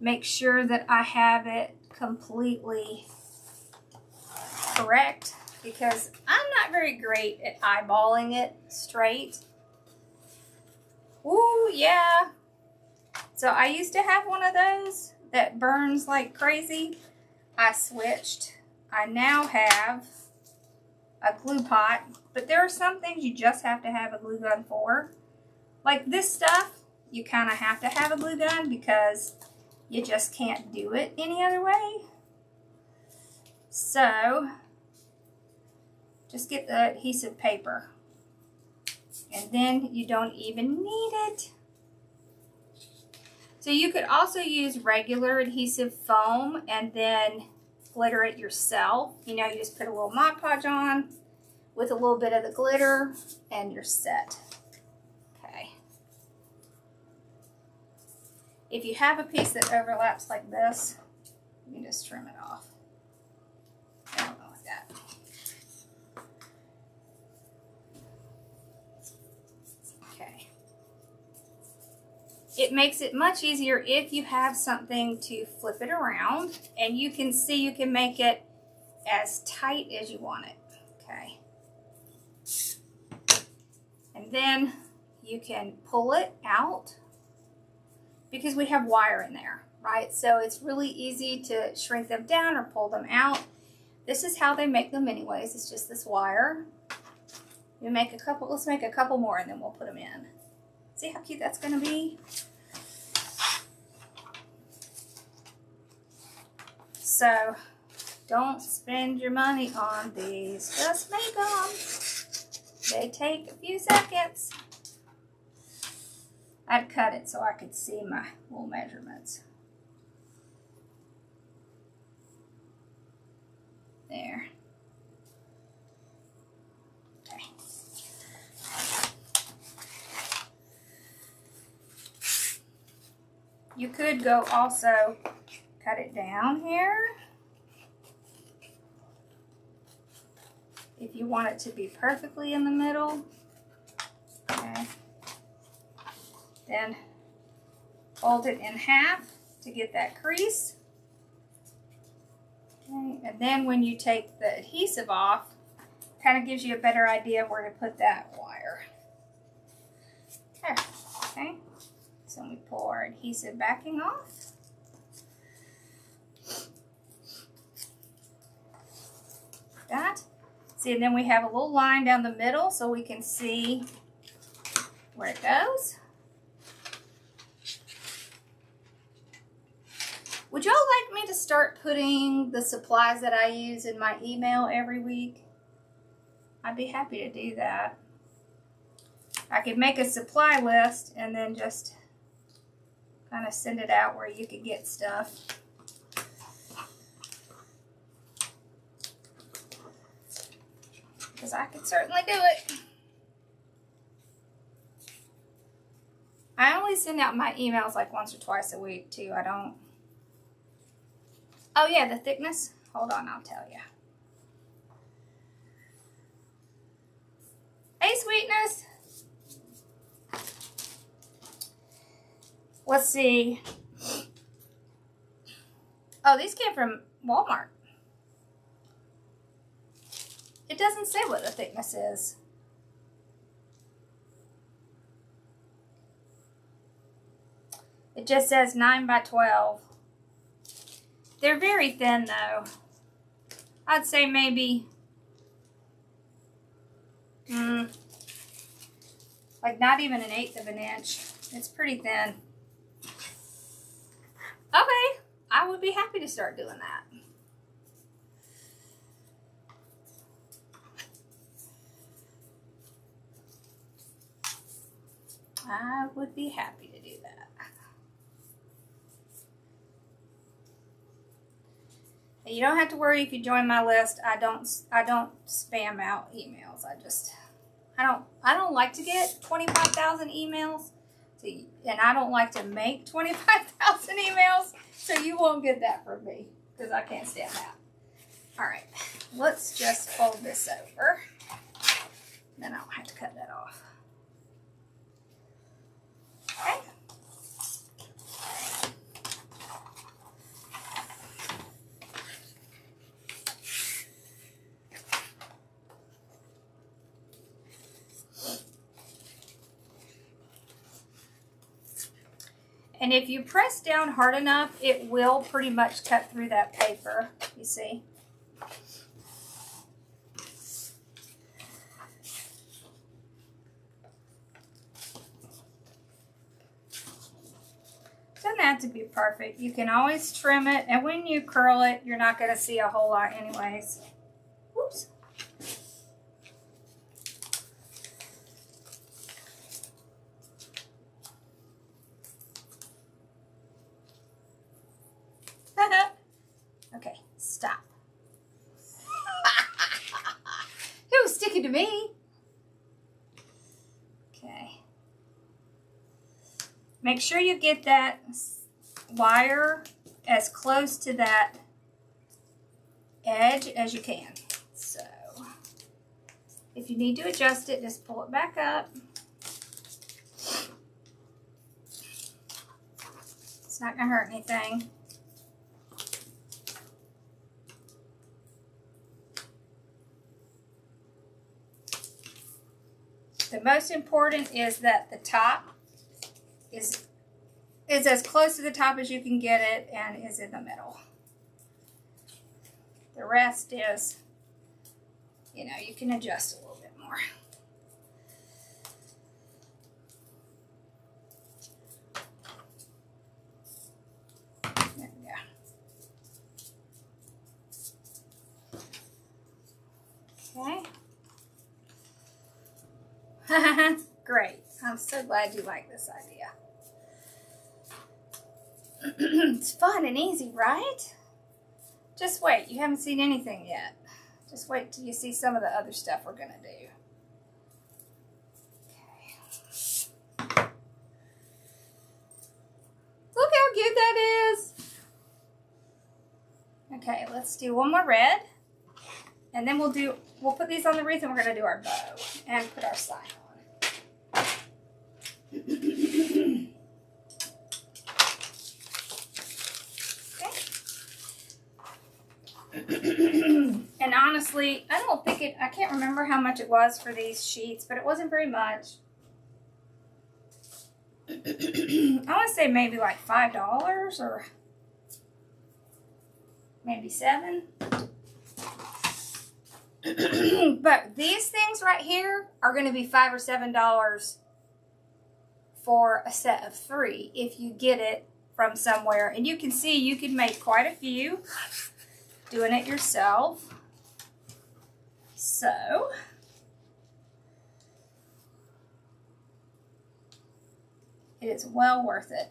make sure that I have it completely correct because I'm not very great at eyeballing it straight. Ooh, yeah. So I used to have one of those that burns like crazy. I switched. I now have a glue pot, but there are some things you just have to have a glue gun for. Like this stuff, you kind of have to have a glue gun because you just can't do it any other way. So, just get the adhesive paper. And then you don't even need it. So you could also use regular adhesive foam and then glitter it yourself. You know, you just put a little Mod Podge on with a little bit of the glitter and you're set. Okay. If you have a piece that overlaps like this, you can just trim it off. I don't know, like that. Okay. It makes it much easier if you have something to flip it around, and you can see you can make it as tight as you want it. Okay. And then you can pull it out because we have wire in there, right? So it's really easy to shrink them down or pull them out. This is how they make them anyways. It's just this wire. You make a couple, let's make a couple more and then we'll put them in. See how cute that's gonna be? So don't spend your money on these, just make them. They take a few seconds. I'd cut it so I could see my little measurements. There. Okay. You could go also cut it down here if you want it to be perfectly in the middle. Okay. Then fold it in half to get that crease. Okay. And then when you take the adhesive off, kind of gives you a better idea of where to put that wire. There. Okay. So we pull our adhesive backing off. That. See, and then we have a little line down the middle so we can see where it goes. Would y'all like me to start putting the supplies that I use in my email every week? I'd be happy to do that. I could make a supply list and then just kind of send it out where you could get stuff. Because I could certainly do it. I only send out my emails like once or twice a week too. I don't. Oh yeah, the thickness. Hold on, I'll tell you. Hey, sweetness. Let's see. Oh, these came from Walmart. It doesn't say what the thickness is. It just says 9 by 12. They're very thin though. I'd say maybe like not even 1/8 of an inch. It's pretty thin. Okay, I would be happy to start doing that. I would be happy to do that. You don't have to worry if you join my list. I don't spam out emails. I don't like to get 25,000 emails. And I don't like to make 25,000 emails, so you won't get that from me because I can't stand that. All right, let's just fold this over. Then I don't have to cut that off. Okay. And if you press down hard enough, it will pretty much cut through that paper, you see. Doesn't have to be perfect. You can always trim it, and when you curl it, you're not going to see a whole lot anyways. Whoops. Okay, stop. It was sticking to me. Okay. Make sure you get that wire as close to that edge as you can. So, if you need to adjust it, just pull it back up. It's not going to hurt anything. The most important is that the top is as close to the top as you can get it and is in the middle. The rest is, you know, you can adjust a little bit more. There we go. Okay. Great. I'm so glad you like this idea. It's fun and easy, right? Just wait. You haven't seen anything yet. Just wait till you see some of the other stuff we're going to do. Okay. Look how cute that is. Okay, let's do one more red. And then we'll put these on the wreath and we're going to do our bow and put our sign on. honestly, I don't think it, I can't remember how much it was for these sheets, but it wasn't very much. I want to say maybe like $5 or maybe $7. But these things right here are going to be $5 or $7 for a set of 3 if you get it from somewhere. And you can see you could make quite a few doing it yourself. So it is well worth it.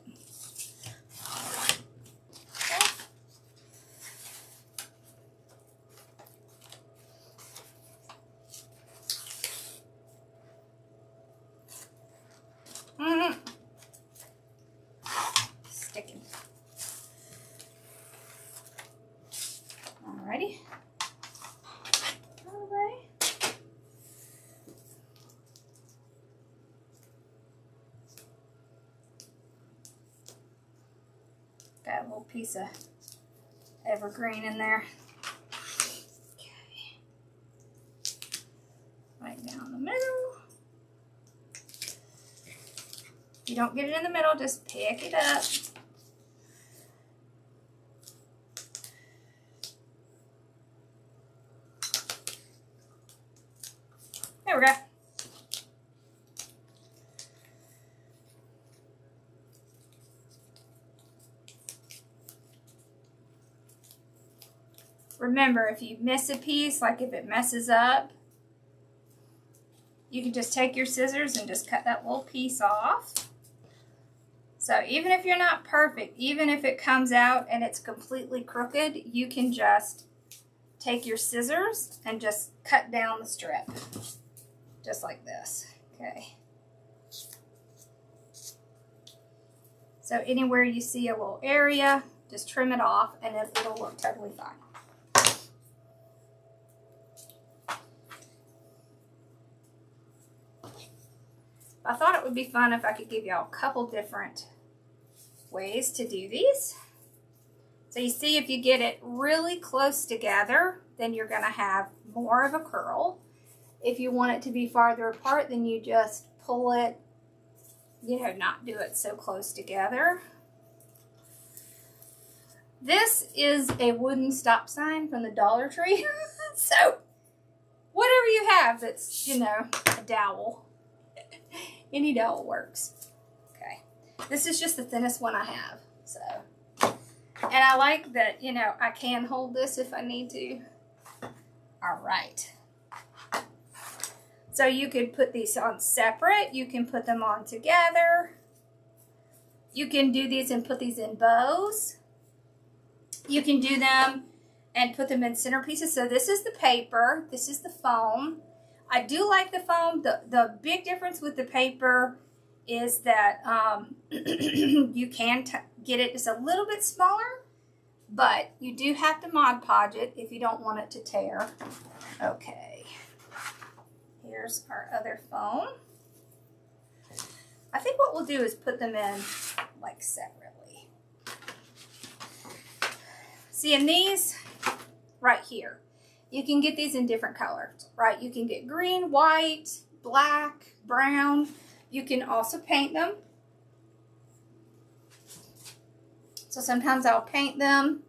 Sticking. Alrighty. All right. Got a little piece of evergreen in there. Okay. Right down the middle. If you don't get it in the middle, just pick it up. There we go. Remember, if you miss a piece, like if it messes up, you can just take your scissors and just cut that little piece off. So even if you're not perfect, even if it comes out and it's completely crooked, you can just take your scissors and just cut down the strip. Just like this, okay. So anywhere you see a little area, just trim it off and it'll look totally fine. I thought it would be fun if I could give y'all a couple different ways to do these. So you see, if you get it really close together, then you're going to have more of a curl. If you want it to be farther apart, then you just pull it, you know, not do it so close together. This is a wooden stop sign from the Dollar Tree. So whatever you have that's, you know, a dowel. Any dowel works. Okay. This is just the thinnest one I have. So, and I like that, you know, I can hold this if I need to. All right. So you could put these on separate. You can put them on together. You can do these and put these in bows. You can do them and put them in centerpieces. So this is the paper. This is the foam. I do like the foam. The big difference with the paper is that you can get it just a little bit smaller, but you do have to Mod Podge it if you don't want it to tear. Okay. Here's our other foam. I think what we'll do is put them in like separately. See, in these right here, you can get these in different colors, right? You can get green, white, black, brown. You can also paint them. So sometimes I'll paint them.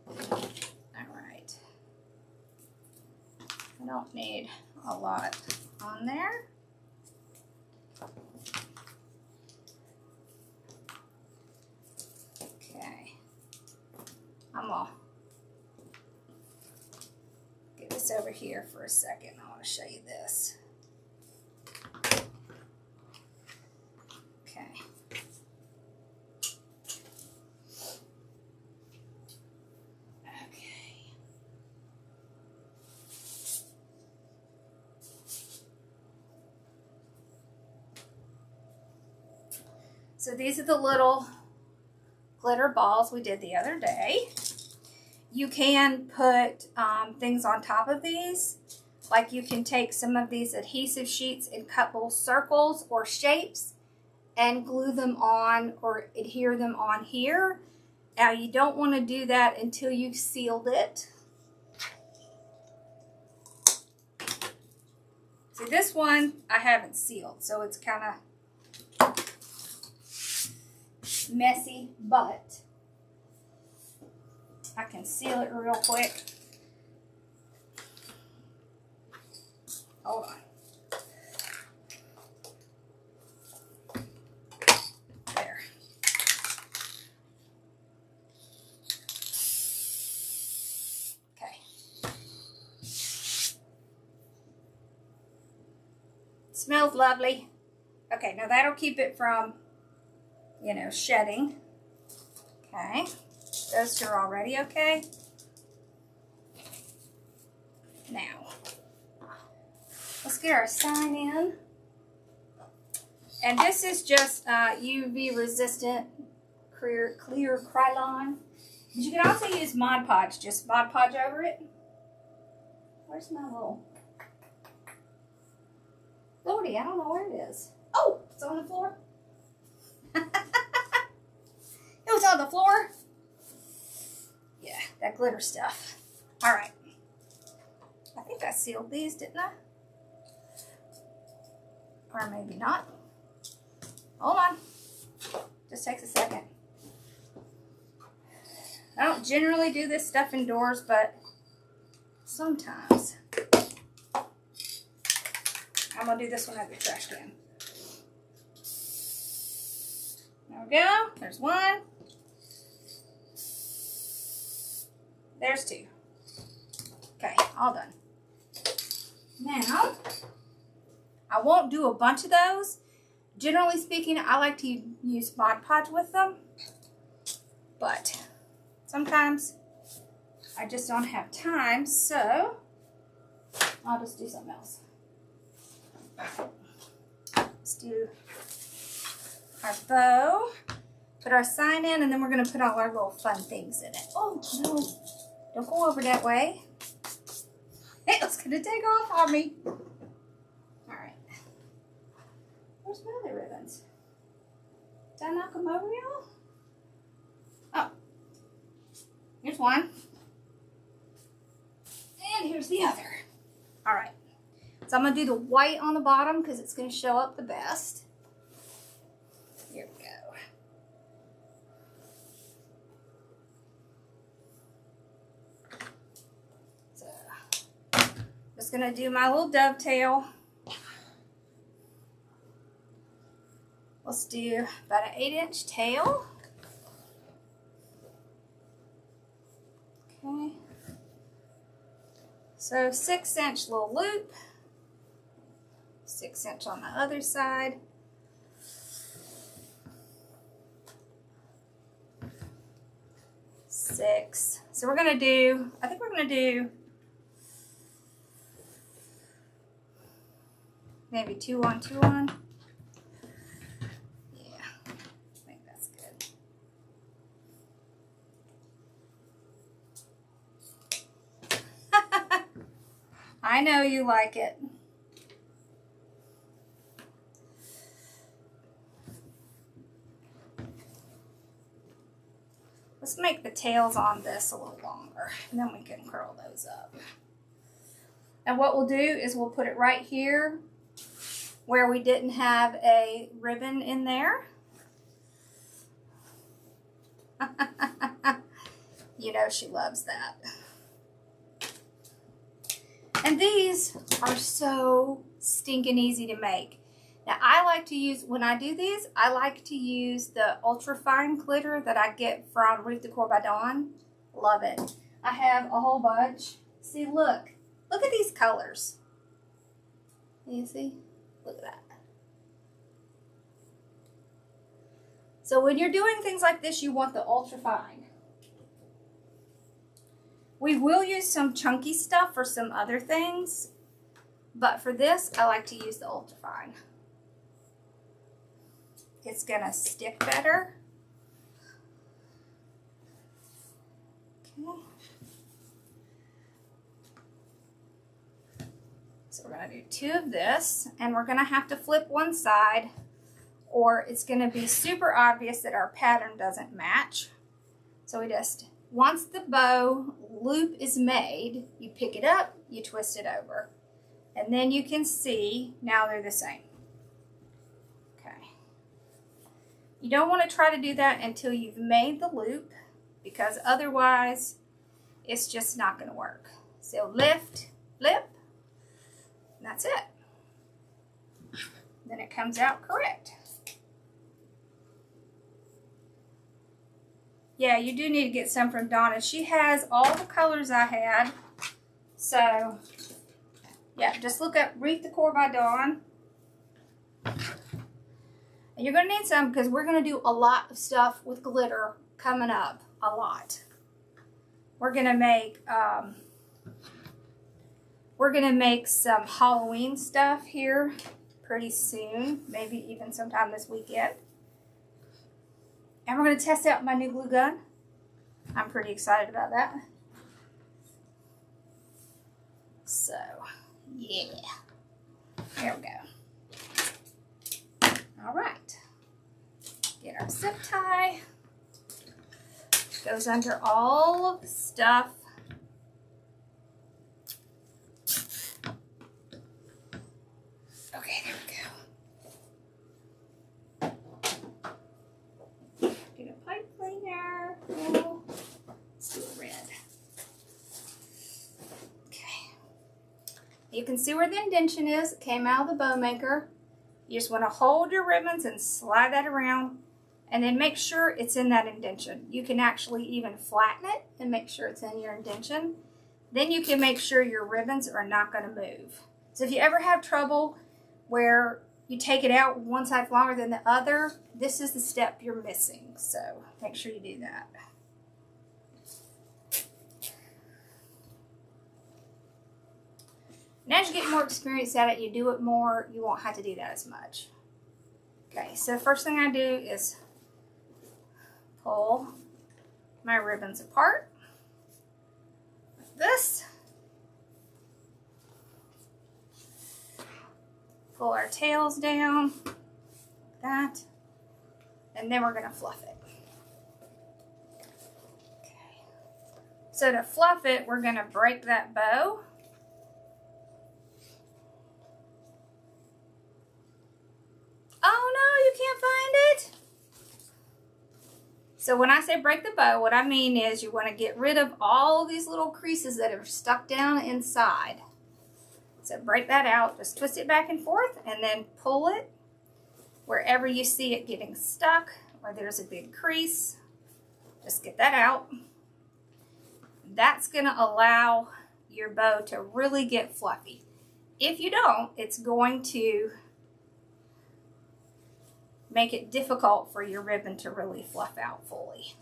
All right. I don't need a lot on there. Okay. I'm gonna get this over here for a second. I want to show you this. Okay. So these are the little glitter balls we did the other day. You can put things on top of these. Like you can take some of these adhesive sheets and cut little circles or shapes and glue them on or adhere them on here. Now you don't want to do that until you've sealed it. See, this one I haven't sealed, so it's kind of messy, but I can seal it real quick. Hold on. There. Okay. Smells lovely. Okay, now that'll keep it from, you know, shedding. Okay. Those two are already okay. Now, let's get our sign in. And this is just UV resistant clear Krylon. But you can also use Mod Podge. Just Mod Podge over it. Where's my little... Lordy, I don't know where it is. Oh, it's on the floor. It was on the floor. Yeah, that glitter stuff. All right. I think I sealed these, didn't I? Or maybe not. Hold on. Just takes a second. I don't generally do this stuff indoors, but sometimes. I'm going to do this one out of the trash can. There we go. There's one. There's two. Okay, all done. Now, I won't do a bunch of those. Generally speaking, I like to use Mod Podge with them. But sometimes I just don't have time, so I'll just do something else. Let's do our bow, put our sign in, and then we're going to put all our little fun things in it. Oh, no. Don't go over that way. It's going to take off on me. All right. Where's my other ribbons? Did I knock them over, y'all? Oh. Here's one. And here's the other. All right. So I'm going to do the white on the bottom because it's going to show up the best. Here we go. So, just going to do my little dovetail. Let's do about an 8-inch tail. Okay. So 6-inch little loop. 6-inch on the other side. Six. So we're going to do, I think we're going to do maybe 2 on, 2 on. Yeah, I think that's good. I know you like it. Let's make the tails on this a little longer, and then we can curl those up. And what we'll do is we'll put it right here where we didn't have a ribbon in there. You know she loves that. And these are so stinking easy to make. Now, I like to use, when I do these, I like to use the ultra fine glitter that I get from Wreath Decor by Dawn. Love it. I have a whole bunch. See, look. Look at these colors. You see? Look at that. So when you're doing things like this, you want the ultra fine. We will use some chunky stuff for some other things, but for this, I like to use the ultra fine. It's gonna stick better. Okay. So we're gonna do 2 of this, and we're gonna have to flip one side, or it's gonna be super obvious that our pattern doesn't match. So we just, once the bow loop is made, you pick it up, you twist it over. And then you can see, now they're the same. Okay. You don't want to try to do that until you've made the loop, because otherwise it's just not going to work. So lift, flip, and that's it. Then it comes out correct. Yeah, you do need to get some from Donna. She has all the colors I had. So, yeah, just look up Wreath Decor by Dawn. And you're going to need some because we're going to do a lot of stuff with glitter coming up. A lot. We're going to make some Halloween stuff here pretty soon. Maybe even sometime this weekend. And we're going to test out my new glue gun. I'm pretty excited about that. So, yeah. There we go. All right. Get our zip tie. Goes under all of the stuff. Okay, there we go. Get a pipe cleaner. Oh, let's do a red. Okay. You can see where the indentation is. It came out of the bow maker. You just want to hold your ribbons and slide that around. And then make sure it's in that indentation. You can actually even flatten it and make sure it's in your indentation. Then you can make sure your ribbons are not going to move. So if you ever have trouble where you take it out one side's longer than the other, this is the step you're missing. So make sure you do that. And as you get more experience at it, you do it more, you won't have to do that as much. Okay, so the first thing I do is pull my ribbons apart like this. Pull our tails down like that. And then we're going to fluff it. Okay. So to fluff it, we're going to break that bow. Oh no, you can't find it. So when I say break the bow, what I mean is you want to get rid of all of these little creases that are stuck down inside. So break that out, just twist it back and forth and then pull it wherever you see it getting stuck or there's a big crease. Just get that out. That's going to allow your bow to really get fluffy. If you don't, it's going to make it difficult for your ribbon to really fluff out fully.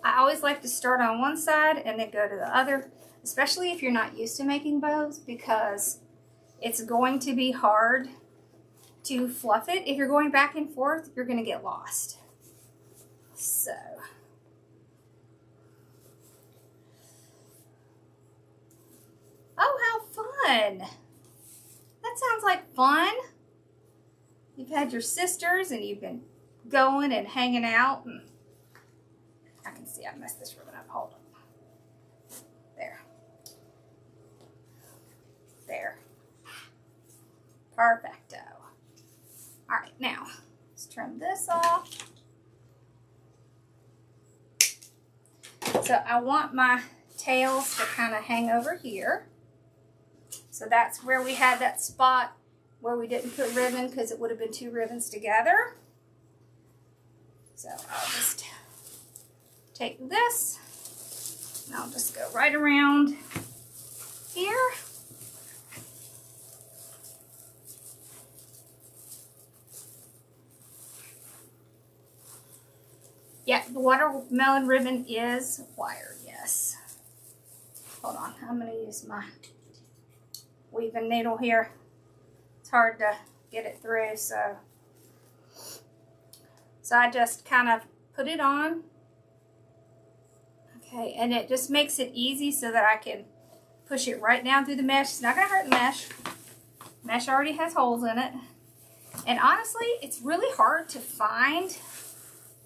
I always like to start on one side and then go to the other, especially if you're not used to making bows, because it's going to be hard to fluff it. If you're going back and forth, you're going to get lost. So, oh, how fun! That sounds like fun. You've had your sisters and you've been going and hanging out. And I can see I messed this ribbon up. Hold on. There. There. Perfecto. All right, now let's trim this off. So I want my tails to kind of hang over here. So that's where we had that spot where we didn't put ribbon because it would have been two ribbons together. So I'll just take this and I'll just go right around here. Yeah, the watermelon ribbon is wired, yes. Hold on, I'm going to use my weaving needle here. It's hard to get it through, so I just kind of put it on. Okay, and it just makes it easy so that I can push it right down through the mesh. It's not going to hurt the mesh. Mesh already has holes in it. And honestly, it's really hard to find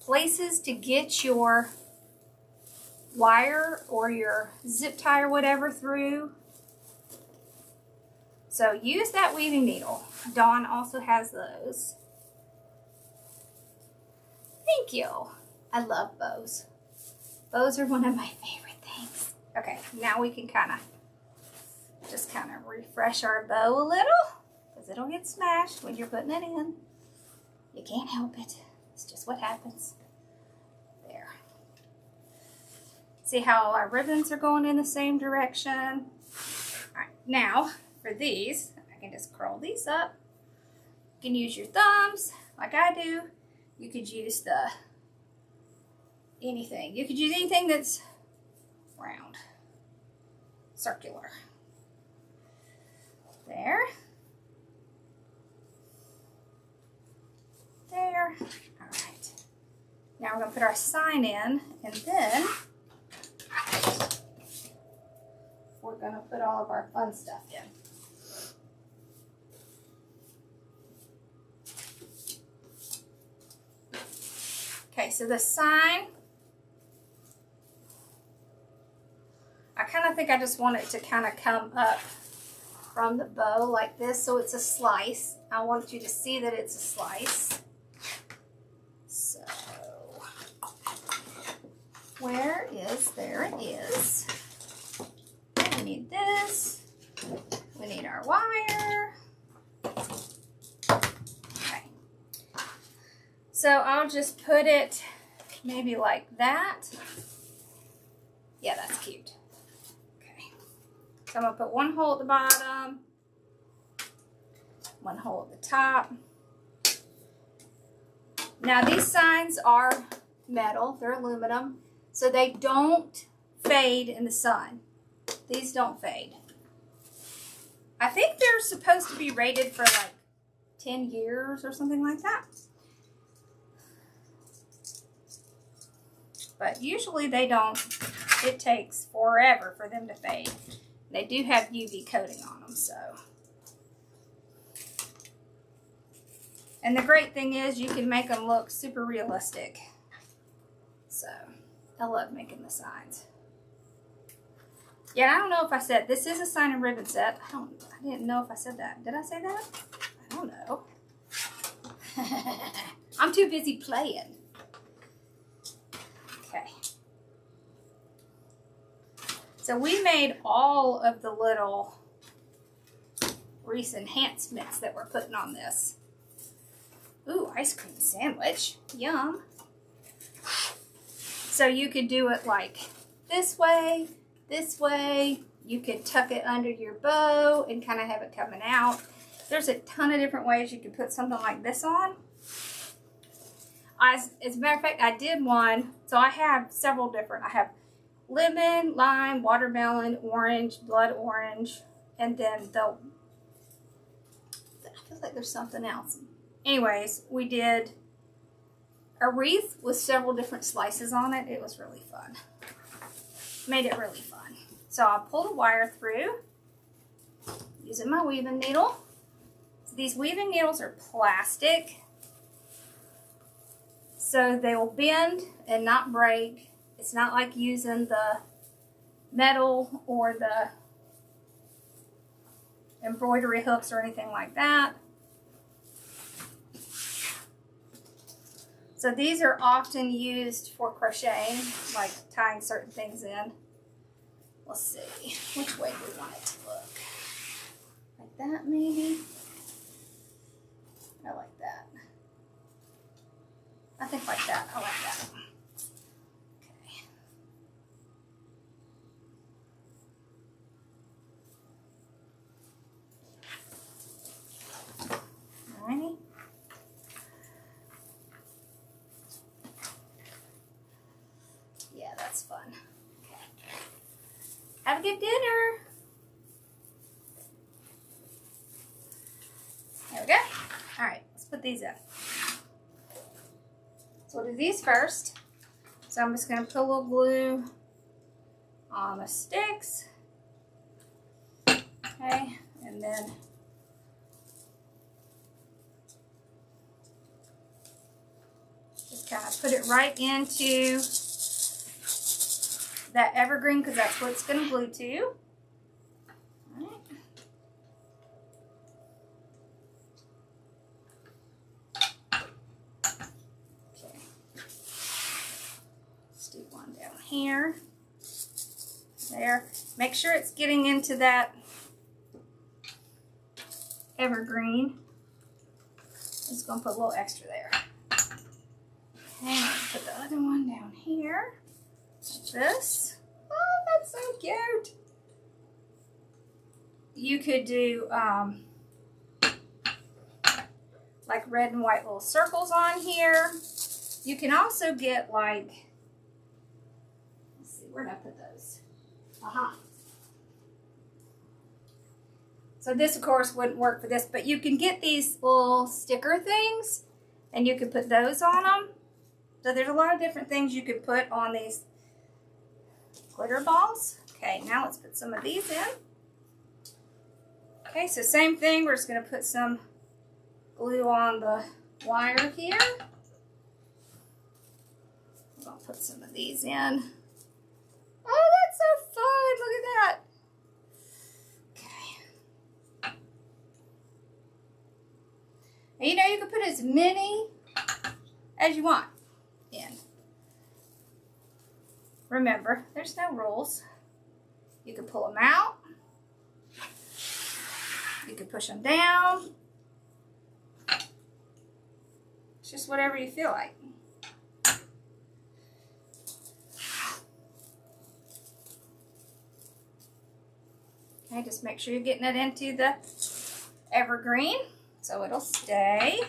places to get your wire or your zip tie or whatever through. So use that weaving needle. Dawn also has those. Thank you. I love bows. Bows are one of my favorite things. Okay, now we can just kind of refresh our bow a little, because it'll get smashed when you're putting it in. You can't help it. It's just what happens. There. See how our ribbons are going in the same direction? All right, now for these, I can just curl these up. You can use your thumbs like I do. You could use anything. You could use anything that's round, circular. There. There. All right. Now we're going to put our sign in, and then we're going to put all of our fun stuff in. Okay, so the sign, I kind of think I just want it to kind of come up from the bow like this, so it's a slice. I want you to see that it's a slice. So, there it is. We need this. We need our wire. Okay. So I'll just put it maybe like that. Yeah, that's cute. So I'm going to put one hole at the bottom, one hole at the top. Now these signs are metal, they're aluminum, so they don't fade in the sun. These don't fade. I think they're supposed to be rated for like 10 years or something like that. But usually they don't. It takes forever for them to fade. They do have UV coating on them, so. And the great thing is you can make them look super realistic. So, I love making the signs. Yeah, I don't know if I said, this is a sign and ribbon set. I didn't know if I said that. Did I say that? I don't know. I'm too busy playing. Okay. So we made all of the little Wreath enhancements that we're putting on this. Ooh, ice cream sandwich. Yum. So you could do it like this way, this way. You could tuck it under your bow and kind of have it coming out. There's a ton of different ways you could put something like this on. As a matter of fact, I did one. So I have several different. I have lemon, lime, watermelon, orange, blood orange, and then I feel like there's something else. Anyways, we did a wreath with several different slices on it. It was really fun. Made it really fun. So I pulled a wire through using my weaving needle. So these weaving needles are plastic, so they will bend and not break. It's not like using the metal or the embroidery hooks or anything like that. So these are often used for crocheting, like tying certain things in. Let's see, which way do we want it to look? Like that maybe? I like that. I think like that, I like that. Alrighty. Yeah, that's fun. Okay. Have a good dinner. There we go. Alright, let's put these in. So we'll do these first. So I'm just going to put a little glue on the sticks. Okay, and then just kind of put it right into that Evergreen because that's what it's going to glue to. All right. Okay. Let's do one down here. There. Make sure it's getting into that Evergreen. Just going to put a little extra there. Okay, put the other one down here. Like this. Oh, that's so cute. You could do like red and white little circles on here. You can also get like, let's see, where did I put those? So this, of course, wouldn't work for this, but you can get these little sticker things, and you can put those on them. So there's a lot of different things you could put on these glitter balls. Okay, now let's put some of these in. Okay, so same thing. We're just going to put some glue on the wire here. I'll put some of these in. Oh, that's so fun. Look at that. Okay. And you know, you can put as many as you want in. Remember, there's no rules. You can pull them out. You can push them down. It's just whatever you feel like. Okay, just make sure you're getting it into the Evergreen so it'll stay.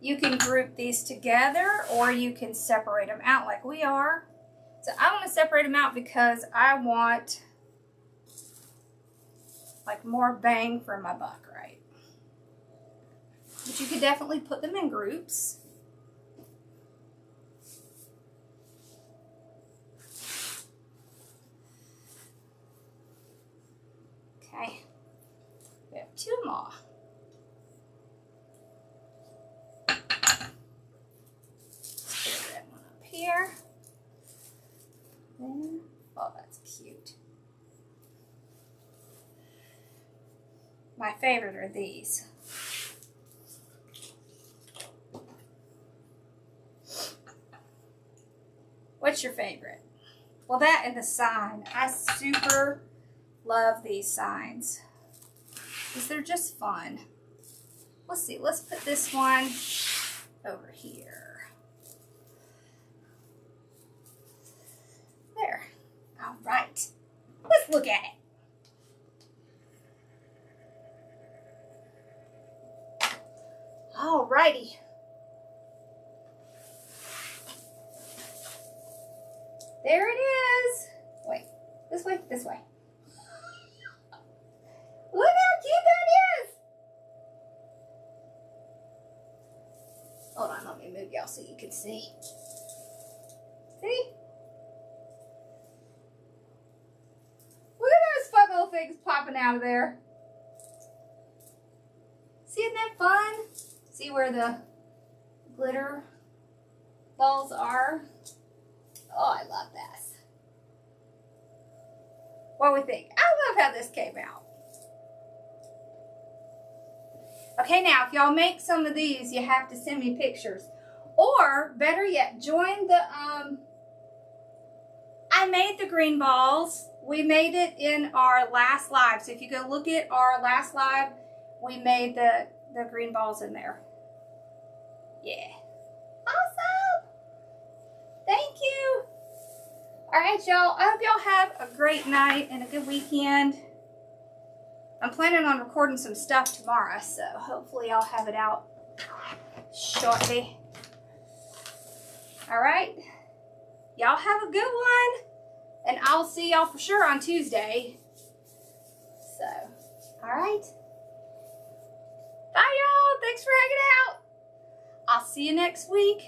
You can group these together or you can separate them out like we are. So I want to separate them out because I want like more bang for my buck, right? But you could definitely put them in groups. Okay, we have two more. Here. There. Oh, that's cute. My favorite are these. What's your favorite? Well, that and the sign. I super love these signs because they're just fun. Let's see. Let's put this one over here. There. All right. Let's look at it. All righty. There it is. Wait. This way. This way. Look how cute that is. Hold on. Let me move y'all so you can see. See? Things popping out of there. See, isn't that fun? See where the glitter balls are? Oh, I love this. What do we think? I love how this came out. Okay, now if y'all make some of these, you have to send me pictures. Or better yet, join the I made the green balls. We made it in our last live. So if you go look at our last live, we made the green balls in there. Yeah. Awesome. Thank you. All right, y'all. I hope y'all have a great night and a good weekend. I'm planning on recording some stuff tomorrow, so hopefully I'll have it out shortly. All right. Y'all have a good one. And I'll see y'all for sure on Tuesday. So, all right. Bye, y'all. Thanks for hanging out. I'll see you next week.